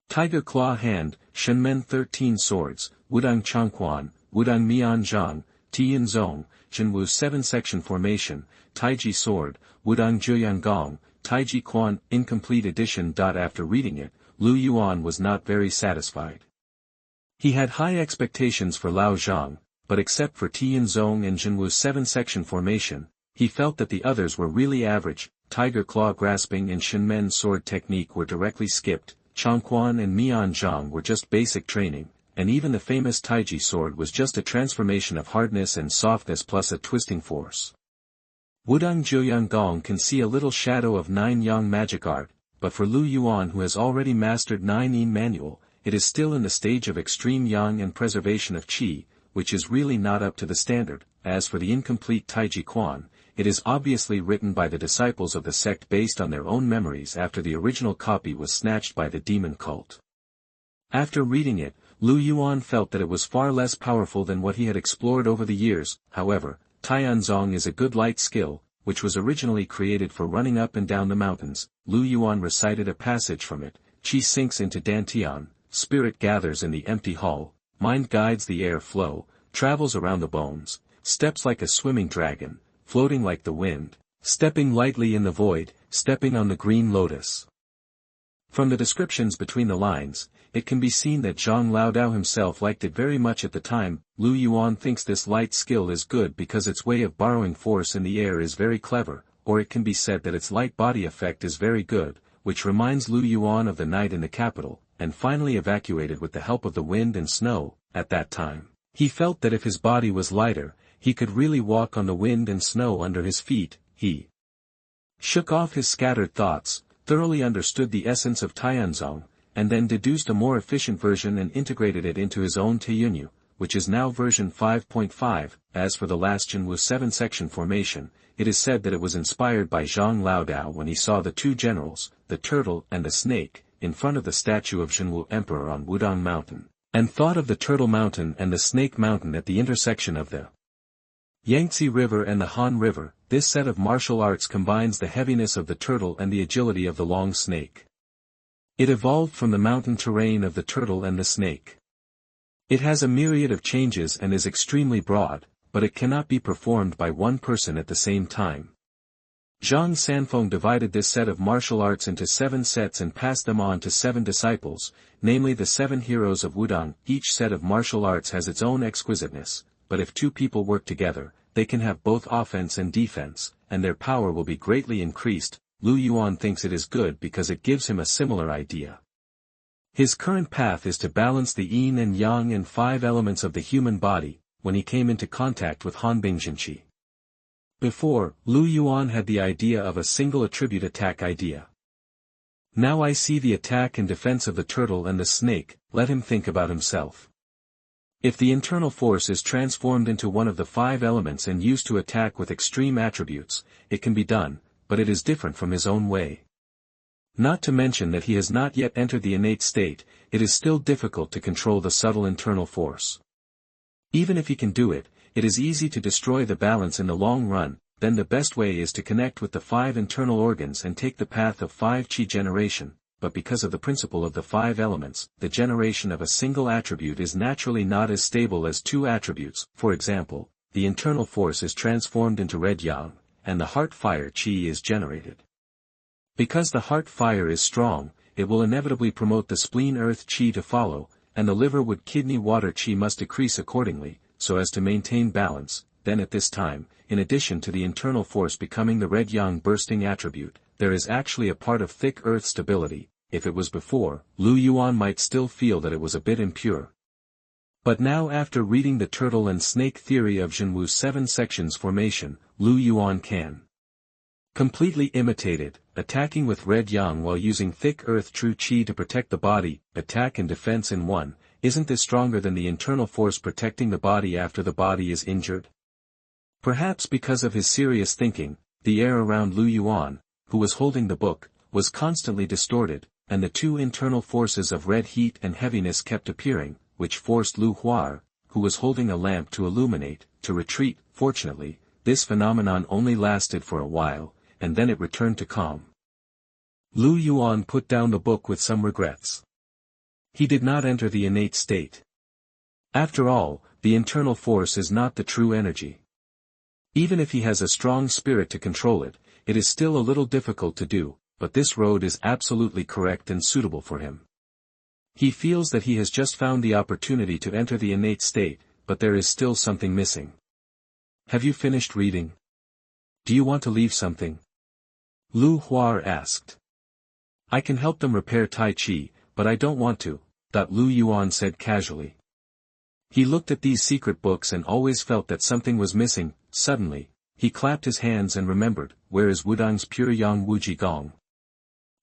Speaker 1: Tiger Claw Hand, Shenmen 13 Swords, Wudang Changquan, Wudang Mian Zhang, Tian Zong, Zhenwu 7-Section Formation, Taiji Sword, Wudang Zhuyang Gong, Taiji Quan, Incomplete Edition. After reading it, Lu Yuan was not very satisfied. He had high expectations for Lao Zhang, but except for Tian Zong and Zhenwu 7-Section Formation, he felt that the others were really average. Tiger Claw Grasping and Shenmen Sword Technique were directly skipped, Changquan and Mian Zhang were just basic training, and even the famous Taiji Sword was just a transformation of hardness and softness plus a twisting force. Wudang Zhuyang Gong can see a little shadow of 9 Yang magic art, but for Lu Yuan who has already mastered 9 Yin manual, it is still in the stage of extreme Yang and preservation of Qi, which is really not up to the standard. As for the incomplete Taiji Quan, it is obviously written by the disciples of the sect based on their own memories after the original copy was snatched by the demon cult. After reading it, Lu Yuan felt that it was far less powerful than what he had explored over the years. However, Tianzong is a good light skill, which was originally created for running up and down the mountains. Lu Yuan recited a passage from it. Qi sinks into Dantian, spirit gathers in the empty hall, mind guides the air flow, travels around the bones, steps like a swimming dragon, floating like the wind, stepping lightly in the void, stepping on the green lotus. From the descriptions between the lines, it can be seen that Zhang Laodao himself liked it very much at the time. Lu Yuan thinks this light skill is good because its way of borrowing force in the air is very clever, or it can be said that its light body effect is very good, which reminds Lu Yuan of the night in the capital, and finally evacuated with the help of the wind and snow. At that time, he felt that if his body was lighter, he could really walk on the wind and snow under his feet. He shook off his scattered thoughts, thoroughly understood the essence of Tianzong, and then deduced a more efficient version and integrated it into his own Teiyunyu, which is now version 5.5. As for the last Zhenwu 7-Section Formation, it is said that it was inspired by Zhang Laodao when he saw the 2 generals, the turtle and the snake, in front of the statue of Zhenwu Emperor on Wudang Mountain, and thought of the Turtle Mountain and the Snake Mountain at the intersection of the Yangtze River and the Han River. This set of martial arts combines the heaviness of the turtle and the agility of the long snake. It evolved from the mountain terrain of the turtle and the snake. It has a myriad of changes and is extremely broad, but it cannot be performed by one person at the same time. Zhang Sanfeng divided this set of martial arts into 7 sets and passed them on to 7 disciples, namely the 7 heroes of Wudang. Each set of martial arts has its own exquisiteness, but if 2 people work together, they can have both offense and defense, and their power will be greatly increased. Lu Yuan thinks it is good because it gives him a similar idea. His current path is to balance the yin and yang and 5 elements of the human body. When he came into contact with Hanbing Jinqi before, Lu Yuan had the idea of a single attribute attack idea. Now I see the attack and defense of the turtle and the snake. Let him think about himself. If the internal force is transformed into one of the 5 elements and used to attack with extreme attributes, it can be done, but it is different from his own way. Not to mention that he has not yet entered the innate state, it is still difficult to control the subtle internal force. Even if he can do it, it is easy to destroy the balance in the long run. Then the best way is to connect with the 5 internal organs and take the path of 5 Qi generation. But because of the principle of the 5 elements, the generation of a single attribute is naturally not as stable as 2 attributes. For example, the internal force is transformed into red yang, and the heart fire Qi is generated. Because the heart fire is strong, it will inevitably promote the spleen earth Qi to follow, and the liver wood kidney water Qi must decrease accordingly, so as to maintain balance. Then at this time, in addition to the internal force becoming the red yang bursting attribute, there is actually a part of thick earth stability. If it was before, Lu Yuan might still feel that it was a bit impure. But now after reading the turtle and snake theory of Zhenwu 7 sections formation, Lu Yuan can completely imitate it, attacking with red yang while using thick earth true Qi to protect the body. Attack and defense in one. Isn't this stronger than the internal force protecting the body after the body is injured? Perhaps because of his serious thinking, the air around Lu Yuan, who was holding the book, was constantly distorted, and the 2 internal forces of red heat and heaviness kept appearing, which forced Lu Huar, who was holding a lamp to illuminate, to retreat. Fortunately, this phenomenon only lasted for a while, and then it returned to calm. Lu Yuan put down the book with some regrets. He did not enter the innate state. After all, the internal force is not the true energy. Even if he has a strong spirit to control it, it is still a little difficult to do, but this road is absolutely correct and suitable for him. He feels that he has just found the opportunity to enter the innate state, but there is still something missing. Have you finished reading? Do you want to leave something? Lu Huar asked. I can help them repair Tai Chi, but I don't want to, Lu Yuan said casually. He looked at these secret books and always felt that something was missing. Suddenly, he clapped his hands and remembered, where is Wudang's pure yang Wuji Gong?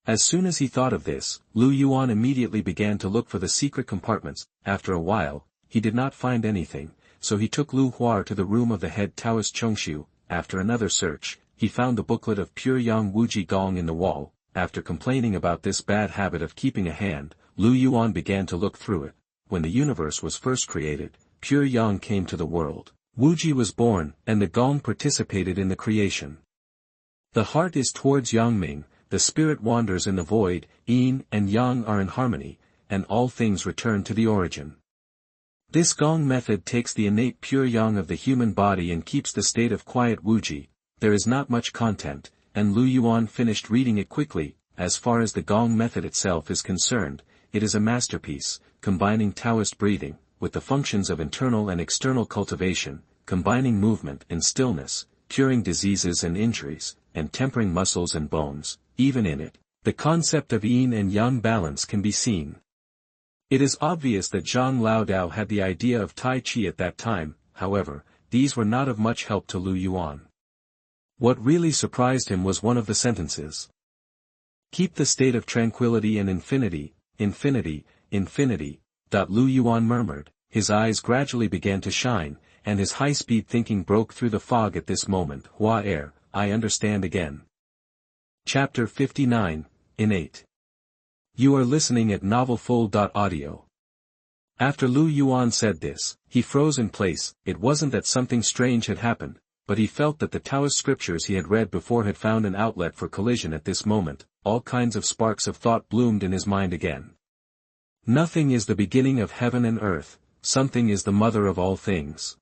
Speaker 1: As soon as he thought of this, Lu Yuan immediately began to look for the secret compartments. After a while, he did not find anything, so he took Lu Huar to the room of the head Taoist Chongshu. After another search, he found the booklet of pure yang Wuji Gong in the wall. After complaining about this bad habit of keeping a hand, Lu Yuan began to look through it. When the universe was first created, pure yang came to the world. Wuji was born, and the Gong participated in the creation. The heart is towards Yangming, the spirit wanders in the void, yin and yang are in harmony, and all things return to the origin. This Gong method takes the innate pure yang of the human body and keeps the state of quiet Wuji. There is not much content, and Lu Yuan finished reading it quickly. As far as the Gong method itself is concerned, it is a masterpiece, combining Taoist breathing, with the functions of internal and external cultivation, combining movement and stillness, curing diseases and injuries, and tempering muscles and bones. Even in it, the concept of yin and yang balance can be seen. It is obvious that Zhang Laodao had the idea of Tai Chi at that time. However, these were not of much help to Lu Yuan. What really surprised him was one of the sentences. Keep the state of tranquility and infinity, infinity, infinity. Lu Yuan murmured, his eyes gradually began to shine, and his high-speed thinking broke through the fog at this moment. Hua Er, I understand again. Chapter 59, Innate. You are listening at NovelFull.audio. After Lu Yuan said this, he froze in place. It wasn't that something strange had happened, but he felt that the Taoist scriptures he had read before had found an outlet for collision at this moment. All kinds of sparks of thought bloomed in his mind again. Nothing is the beginning of heaven and earth, something is the mother of all things.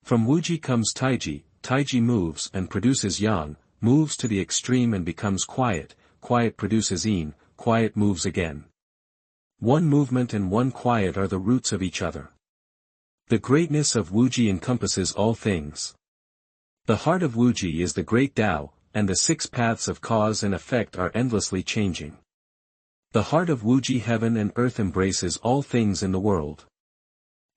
Speaker 1: From Wuji comes Taiji, Taiji moves and produces yang, moves to the extreme and becomes quiet, quiet produces yin, quiet moves again. One movement and one quiet are the roots of each other. The greatness of Wuji encompasses all things. The heart of Wuji is the great Tao, and the six paths of cause and effect are endlessly changing. The heart of Wuji heaven and earth embraces all things in the world.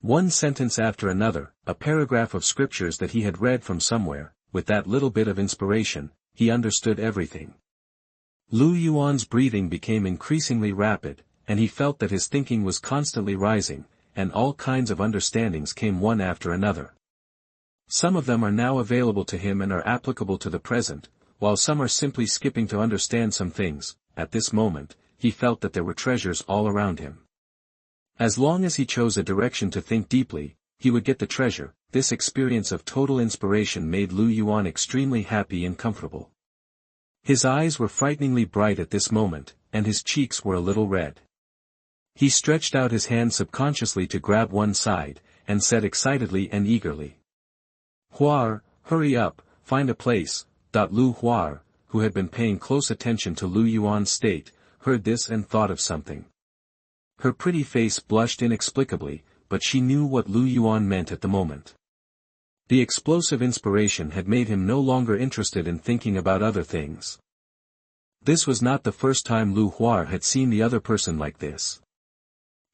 Speaker 1: One sentence after another, a paragraph of scriptures that he had read from somewhere, with that little bit of inspiration, he understood everything. Lu Yuan's breathing became increasingly rapid, and he felt that his thinking was constantly rising, and all kinds of understandings came one after another. Some of them are now available to him and are applicable to the present, while some are simply skipping to understand some things. At this moment, he felt that there were treasures all around him. As long as he chose a direction to think deeply, he would get the treasure. This experience of total inspiration made Lu Yuan extremely happy and comfortable. His eyes were frighteningly bright at this moment, and his cheeks were a little red. He stretched out his hand subconsciously to grab one side, and said excitedly and eagerly, Huar, hurry up, find a place. Lu Huar, who had been paying close attention to Lu Yuan's state, heard this and thought of something. Her pretty face blushed inexplicably, but she knew what Lu Yuan meant at the moment. The explosive inspiration had made him no longer interested in thinking about other things. This was not the first time Lu Huar had seen the other person like this.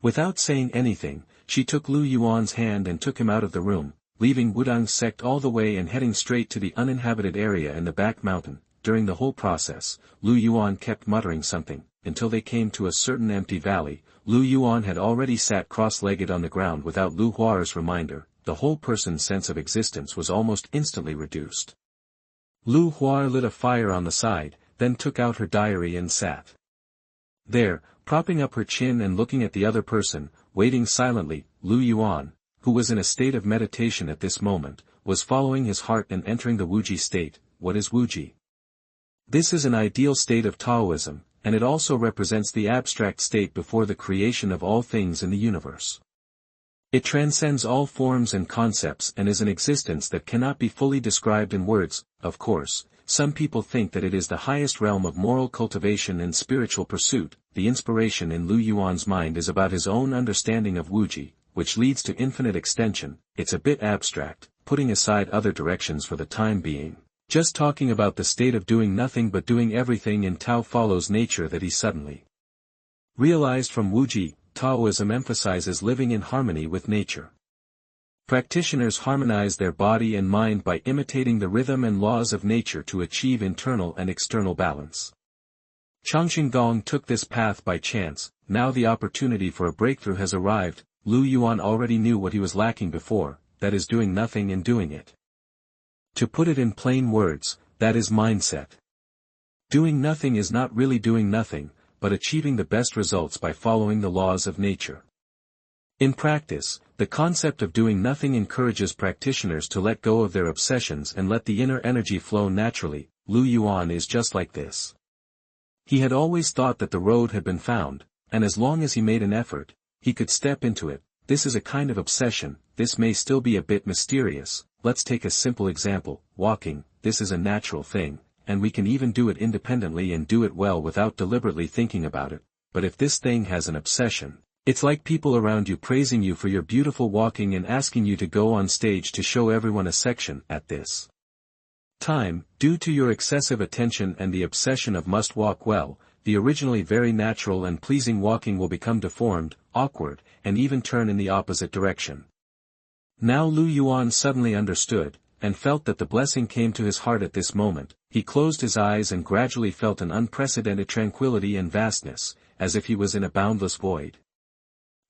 Speaker 1: Without saying anything, she took Lu Yuan's hand and took him out of the room, leaving Wudang's sect all the way and heading straight to the uninhabited area in the back mountain. During the whole process, Lu Yuan kept muttering something, until they came to a certain empty valley. Lu Yuan had already sat cross-legged on the ground without Lu Huar's reminder. The whole person's sense of existence was almost instantly reduced. Lu Huar lit a fire on the side, then took out her diary and sat there, propping up her chin and looking at the other person, waiting silently. Lu Yuan, who was in a state of meditation at this moment, was following his heart and entering the Wuji state. What is Wuji? This is an ideal state of Taoism, and it also represents the abstract state before the creation of all things in the universe. It transcends all forms and concepts and is an existence that cannot be fully described in words. Of course, some people think that it is the highest realm of moral cultivation and spiritual pursuit. The inspiration in Lu Yuan's mind is about his own understanding of Wuji, which leads to infinite extension. It's a bit abstract, putting aside other directions for the time being. Just talking about the state of doing nothing but doing everything in Tao follows nature that he suddenly realized from Wuji. Taoism emphasizes living in harmony with nature. Practitioners harmonize their body and mind by imitating the rhythm and laws of nature to achieve internal and external balance. Changxing Gong took this path by chance. Now the opportunity for a breakthrough has arrived. Lu Yuan already knew what he was lacking before, that is doing nothing and doing it. To put it in plain words, that is mindset. Doing nothing is not really doing nothing, but achieving the best results by following the laws of nature. In practice, the concept of doing nothing encourages practitioners to let go of their obsessions and let the inner energy flow naturally. Lu Yuan is just like this. He had always thought that the road had been found, and as long as he made an effort, he could step into it. This is a kind of obsession. This may still be a bit mysterious. Let's take a simple example. Walking. This is a natural thing, and we can even do it independently and do it well without deliberately thinking about it. But if this thing has an obsession, it's like people around you praising you for your beautiful walking and asking you to go on stage to show everyone a section. At this time, due to your excessive attention and the obsession of must walk well, the originally very natural and pleasing walking will become deformed, awkward, and even turn in the opposite direction. Now Lu Yuan suddenly understood, and felt that the blessing came to his heart at this moment. He closed his eyes and gradually felt an unprecedented tranquility and vastness, as if he was in a boundless void.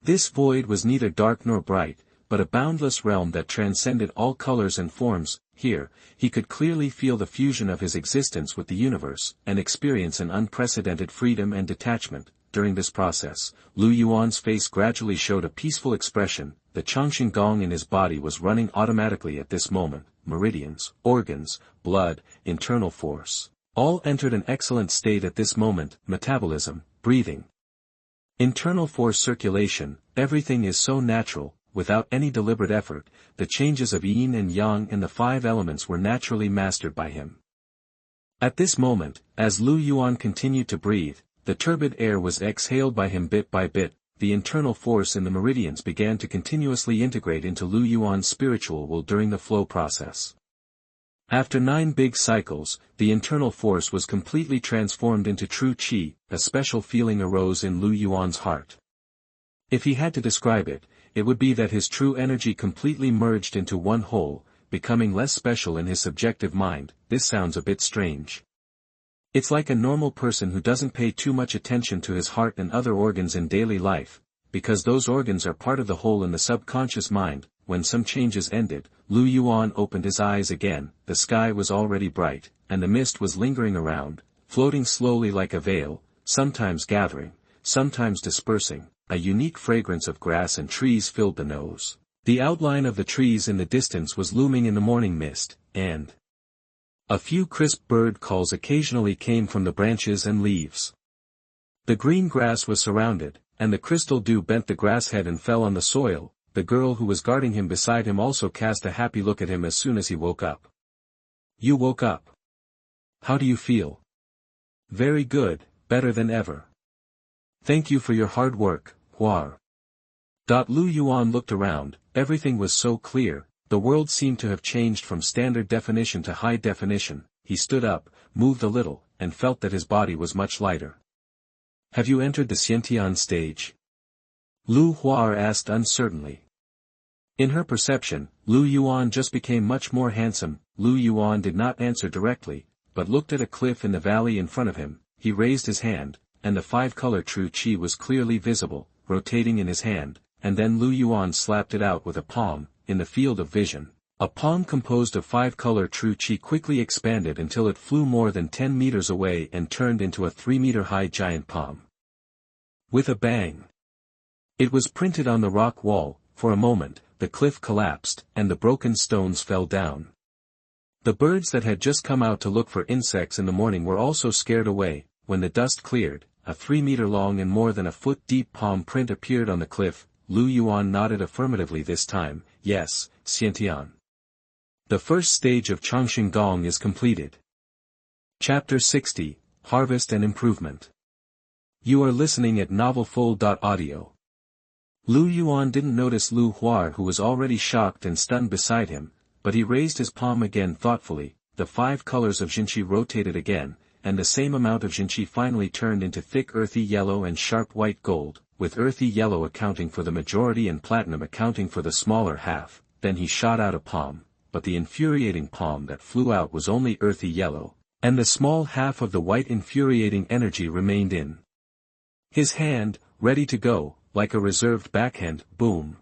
Speaker 1: This void was neither dark nor bright, but a boundless realm that transcended all colors and forms. Here, he could clearly feel the fusion of his existence with the universe, and experience an unprecedented freedom and detachment. During this process, Lu Yuan's face gradually showed a peaceful expression. The Changxing Gong in his body was running automatically at this moment. Meridians, organs, blood, internal force, all entered an excellent state at this moment. Metabolism, breathing, internal force circulation, everything is so natural, without any deliberate effort. The changes of yin and yang and the 5 elements were naturally mastered by him. At this moment, as Lu Yuan continued to breathe, the turbid air was exhaled by him bit by bit. The internal force in the meridians began to continuously integrate into Lu Yuan's spiritual will during the flow process. After 9 big cycles, the internal force was completely transformed into true qi. A special feeling arose in Lu Yuan's heart. If he had to describe it, it would be that his true energy completely merged into one whole, becoming less special in his subjective mind. This sounds a bit strange. It's like a normal person who doesn't pay too much attention to his heart and other organs in daily life, because those organs are part of the whole in the subconscious mind. When some changes ended, Lu Yuan opened his eyes again. The sky was already bright, and the mist was lingering around, floating slowly like a veil, sometimes gathering, sometimes dispersing. A unique fragrance of grass and trees filled the nose. The outline of the trees in the distance was looming in the morning mist, and a few crisp bird calls occasionally came from the branches and leaves. The green grass was surrounded, and the crystal dew bent the grass head and fell on the soil. The girl who was guarding him beside him also cast a happy look at him as soon as he woke up. You woke up. How do you feel? Very good, better than ever. Thank you for your hard work, Huar. Lu Yuan looked around. Everything was so clear. The world seemed to have changed from standard definition to high definition. He stood up, moved a little, and felt that his body was much lighter. Have you entered the Xiantian stage? Lu Huar asked uncertainly. In her perception, Lu Yuan just became much more handsome. Lu Yuan did not answer directly, but looked at a cliff in the valley in front of him. He raised his hand, and the 5-color true qi was clearly visible, rotating in his hand, and then Lu Yuan slapped it out with a palm. In the field of vision, a palm composed of 5-color true qi quickly expanded until it flew more than 10 meters away and turned into a 3-meter-high giant palm. With a bang, it was printed on the rock wall. For a moment, the cliff collapsed, and the broken stones fell down. The birds that had just come out to look for insects in the morning were also scared away. When the dust cleared, a 3-meter long and more than a foot deep palm print appeared on the cliff. Lu Yuan nodded affirmatively this time. Yes, Xiantian. The first stage of Changxing Gong is completed. Chapter 60, Harvest and Improvement. You are listening at NovelFull.audio. Lu Yuan didn't notice Lu Hua, who was already shocked and stunned beside him, but he raised his palm again thoughtfully. The 5 colors of Jinqi rotated again, and the same amount of Jinqi finally turned into thick earthy yellow and sharp white gold, with earthy yellow accounting for the majority and platinum accounting for the smaller half. Then he shot out a palm, but the infuriating palm that flew out was only earthy yellow, and the small half of the white infuriating energy remained in his hand, ready to go, like a reserved backhand. Boom.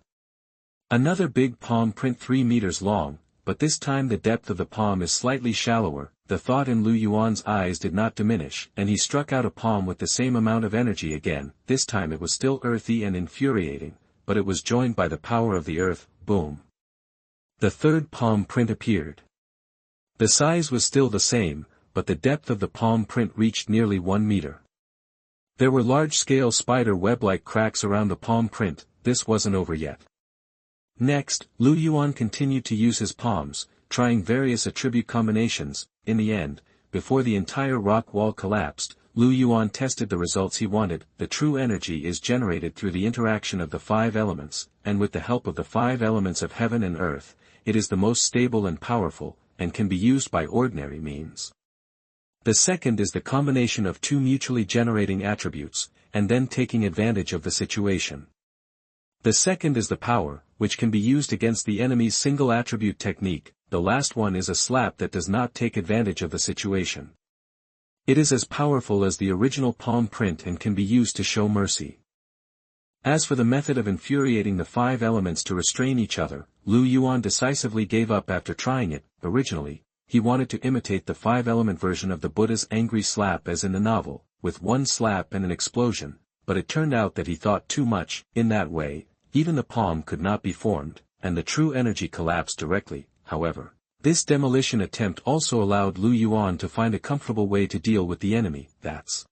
Speaker 1: Another big palm print 3 meters long, but this time the depth of the palm is slightly shallower. The thought in Lu Yuan's eyes did not diminish, and he struck out a palm with the same amount of energy again. This time it was still earthy and infuriating, but it was joined by the power of the earth. Boom. The third palm print appeared. The size was still the same, but the depth of the palm print reached nearly 1 meter. There were large-scale spider web-like cracks around the palm print. This wasn't over yet. Next, Lu Yuan continued to use his palms, trying various attribute combinations. In the end, before the entire rock wall collapsed, Lu Yuan tested the results he wanted. The true energy is generated through the interaction of the 5 elements, and with the help of the 5 elements of heaven and earth, it is the most stable and powerful, and can be used by ordinary means. The second is the combination of 2 mutually generating attributes, and then taking advantage of the situation. The second is the power, which can be used against the enemy's single attribute technique. The last one is a slap that does not take advantage of the situation. It is as powerful as the original palm print and can be used to show mercy. As for the method of infuriating the 5 elements to restrain each other, Lu Yuan decisively gave up after trying it. Originally, he wanted to imitate the 5-element version of the Buddha's angry slap as in the novel, with 1 slap and an explosion, but it turned out that he thought too much. In that way, even the palm could not be formed, and the true energy collapsed directly. However, this demolition attempt also allowed Lu Yuan to find a comfortable way to deal with the enemy. That's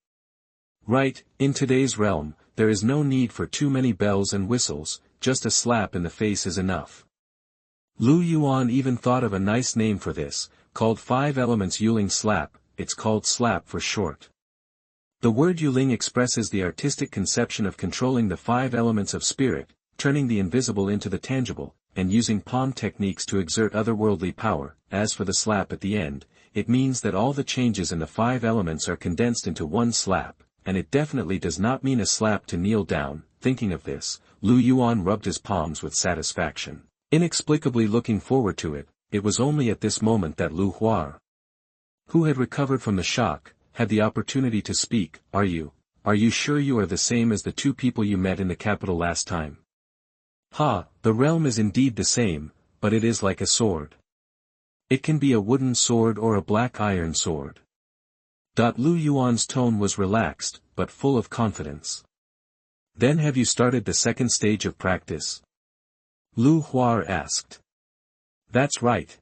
Speaker 1: right. In today's realm, there is no need for too many bells and whistles, just a slap in the face is enough. Lu Yuan even thought of a nice name for this, called 5 Elements Yuling Slap. It's called slap for short. The word Yuling expresses the artistic conception of controlling the 5 elements of spirit, turning the invisible into the tangible, and using palm techniques to exert otherworldly power. As for the slap at the end, it means that all the changes in the 5 elements are condensed into 1 slap, and it definitely does not mean a slap to kneel down. Thinking of this, Lu Yuan rubbed his palms with satisfaction, inexplicably looking forward to it. It was only at this moment that Lu Hua, who had recovered from the shock, had the opportunity to speak. Are you sure you are the same as the 2 people you met in the capital last time? Ha, the realm is indeed the same, but it is like a sword. It can be a wooden sword or a black iron sword. Lu Yuan's tone was relaxed, but full of confidence. Then have you started the second stage of practice? Lu Hua asked. That's right.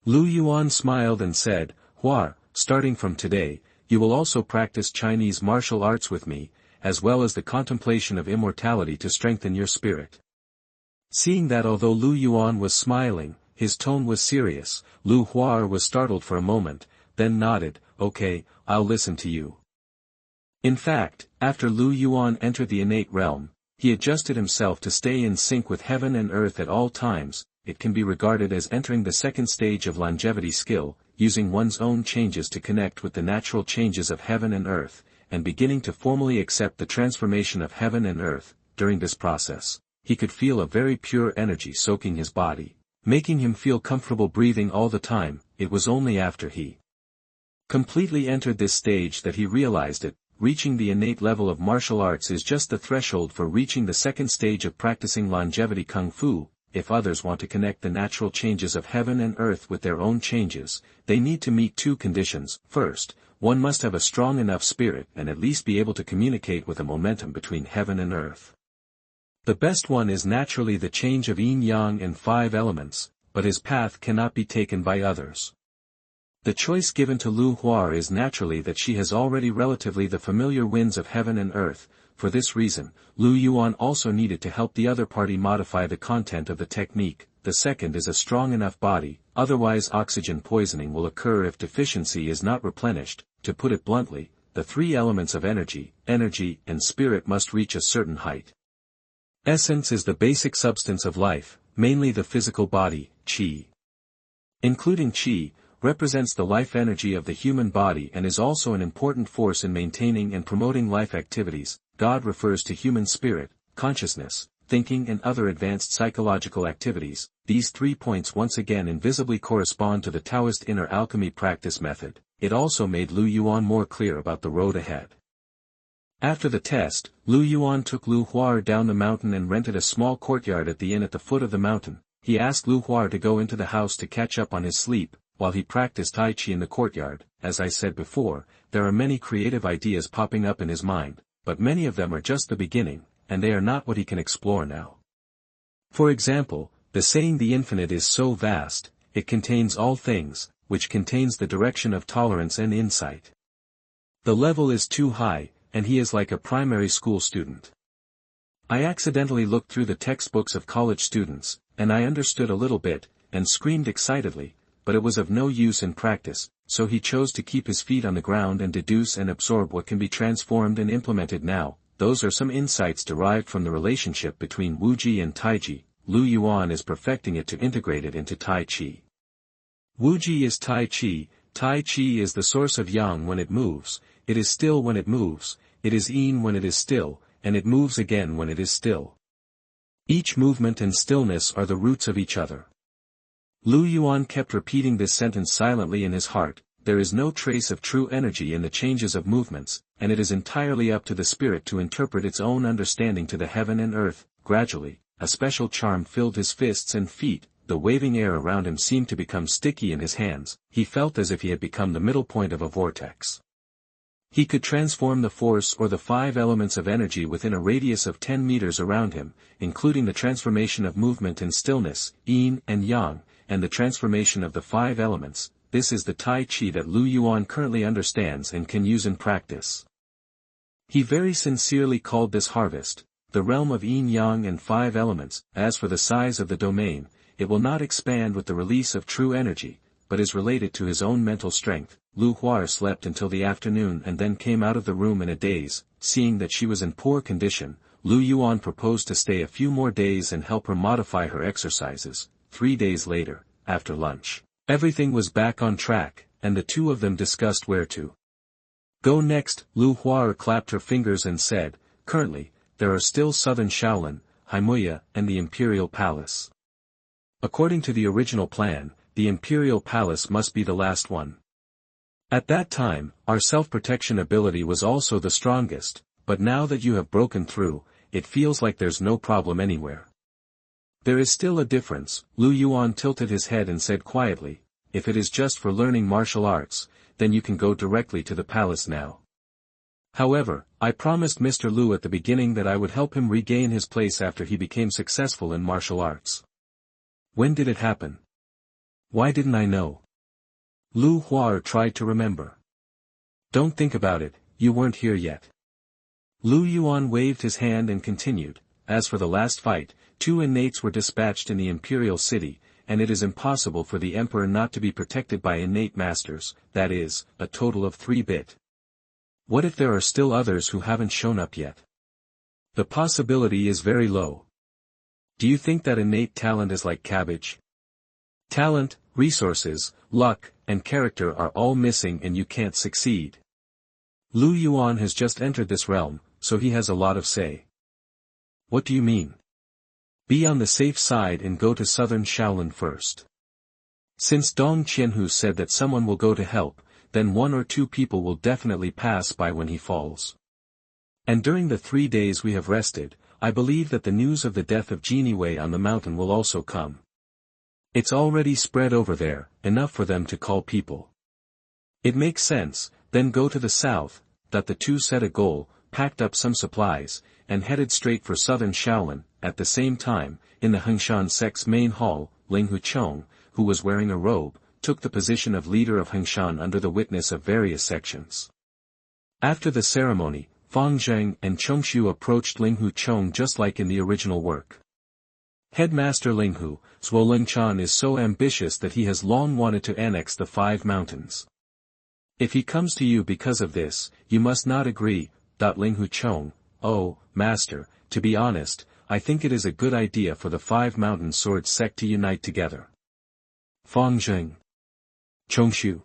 Speaker 1: Lu Yuan smiled and said, Hua, starting from today, you will also practice Chinese martial arts with me, as well as the contemplation of immortality to strengthen your spirit. Seeing that although Lu Yuan was smiling, his tone was serious, Lu Hua was startled for a moment, then nodded. Okay, I'll listen to you. In fact, after Lu Yuan entered the innate realm, he adjusted himself to stay in sync with heaven and earth at all times. It can be regarded as entering the second stage of longevity skill, using one's own changes to connect with the natural changes of heaven and earth, and beginning to formally accept the transformation of heaven and earth. During this process, he could feel a very pure energy soaking his body, making him feel comfortable breathing all the time. It was only after he completely entered this stage that he realized it. Reaching the innate level of martial arts is just the threshold for reaching the second stage of practicing longevity kung fu. If others want to connect the natural changes of heaven and earth with their own changes, they need to meet 2 conditions. First, one must have a strong enough spirit and at least be able to communicate with a momentum between heaven and earth. The best one is naturally the change of yin-yang and 5 elements, but his path cannot be taken by others. The choice given to Lu Hua is naturally that she has already relatively the familiar winds of heaven and earth. For this reason, Lu Yuan also needed to help the other party modify the content of the technique. The second is a strong enough body, otherwise oxygen poisoning will occur if deficiency is not replenished. To put it bluntly, the 3 elements of energy, and spirit must reach a certain height. Essence is the basic substance of life, mainly the physical body, qi. Including qi, represents the life energy of the human body and is also an important force in maintaining and promoting life activities. God refers to human spirit, consciousness, thinking and other advanced psychological activities. These 3 points once again invisibly correspond to the Taoist inner alchemy practice method. It also made Lu Yuan more clear about the road ahead. After the test, Lu Yuan took Lu Hua down the mountain and rented a small courtyard at the inn at the foot of the mountain. He asked Lu Hua to go into the house to catch up on his sleep, while he practiced Tai Chi in the courtyard. As I said before, there are many creative ideas popping up in his mind, but many of them are just the beginning, and they are not what he can explore now. For example, the saying the infinite is so vast, it contains all things, which contains the direction of tolerance and insight. The level is too high, and he is like a primary school student. I accidentally looked through the textbooks of college students, and I understood a little bit, and screamed excitedly, but it was of no use in practice, so he chose to keep his feet on the ground and deduce and absorb what can be transformed and implemented now. Those are some insights derived from the relationship between Wuji and Taiji. Lu Yuan is perfecting it to integrate it into Tai Chi. Wuji is Tai Chi is the source of yang when it moves, it is still when it moves, it is yin when it is still, and it moves again when it is still. Each movement and stillness are the roots of each other. Lu Yuan kept repeating this sentence silently in his heart. There is no trace of true energy in the changes of movements, and it is entirely up to the spirit to interpret its own understanding to the heaven and earth. Gradually, a special charm filled his fists and feet. The waving air around him seemed to become sticky in his hands. He felt as if he had become the middle point of a vortex. He could transform the force or the 5 elements of energy within a radius of 10 meters around him, including the transformation of movement and stillness, yin and yang, and the transformation of the 5 elements. This is the Tai Chi that Lu Yuan currently understands and can use in practice. He very sincerely called this harvest, the realm of yin-yang and 5 elements. As for the size of the domain, it will not expand with the release of true energy, but is related to his own mental strength. Lu Hua slept until the afternoon and then came out of the room in a daze. Seeing that she was in poor condition, Lu Yuan proposed to stay a few more days and help her modify her exercises. 3 days later, after lunch, everything was back on track, and the two of them discussed where to go next. Lu Hua clapped her fingers and said, "Currently, there are still southern Shaolin, Haimuya, and the Imperial Palace. According to the original plan, the Imperial Palace must be the last one. At that time, our self-protection ability was also the strongest, but now that you have broken through, it feels like there's no problem anywhere." "There is still a difference." Lu Yuan tilted his head and said quietly, "If it is just for learning martial arts, then you can go directly to the palace now. However, I promised Mr. Lu at the beginning that I would help him regain his place after he became successful in martial arts. When did it happen? Why didn't I know?" Lu Hua tried to remember. "Don't think about it, you weren't here yet." Lu Yuan waved his hand and continued, "As for the last fight, 2 innates were dispatched in the imperial city, and it is impossible for the emperor not to be protected by innate masters, that is, a total of 3-bit. What if there are still others who haven't shown up yet? The possibility is very low. Do you think that innate talent is like cabbage? Talent, resources, luck, and character are all missing and you can't succeed. Lu Yuan has just entered this realm, so he has a lot of say." "What do you mean?" "Be on the safe side and go to southern Shaolin first. Since Dong Qianhu said that someone will go to help, then 1 or 2 people will definitely pass by when he falls. And during the 3 days we have rested, I believe that the news of the death of Genie Wei on the mountain will also come. It's already spread over there, enough for them to call people. It makes sense, then go to the south." That the two set a goal, packed up some supplies, and headed straight for southern Shaolin. At the same time, in the Hengshan sect's main hall, Ling Huchong, who was wearing a robe, took the position of leader of Hengshan under the witness of various sections. After the ceremony, Fang Zheng and Chongshu approached Ling Huchong just like in the original work. Headmaster Linghu, Zhuolingchan is so ambitious that he has long wanted to annex the 5 mountains. If he comes to you because of this, you must not agree. Ling Huchong, oh, master, to be honest, I think it is a good idea for the 5 mountain sword sect to unite together. Fang Zheng. Chongshu.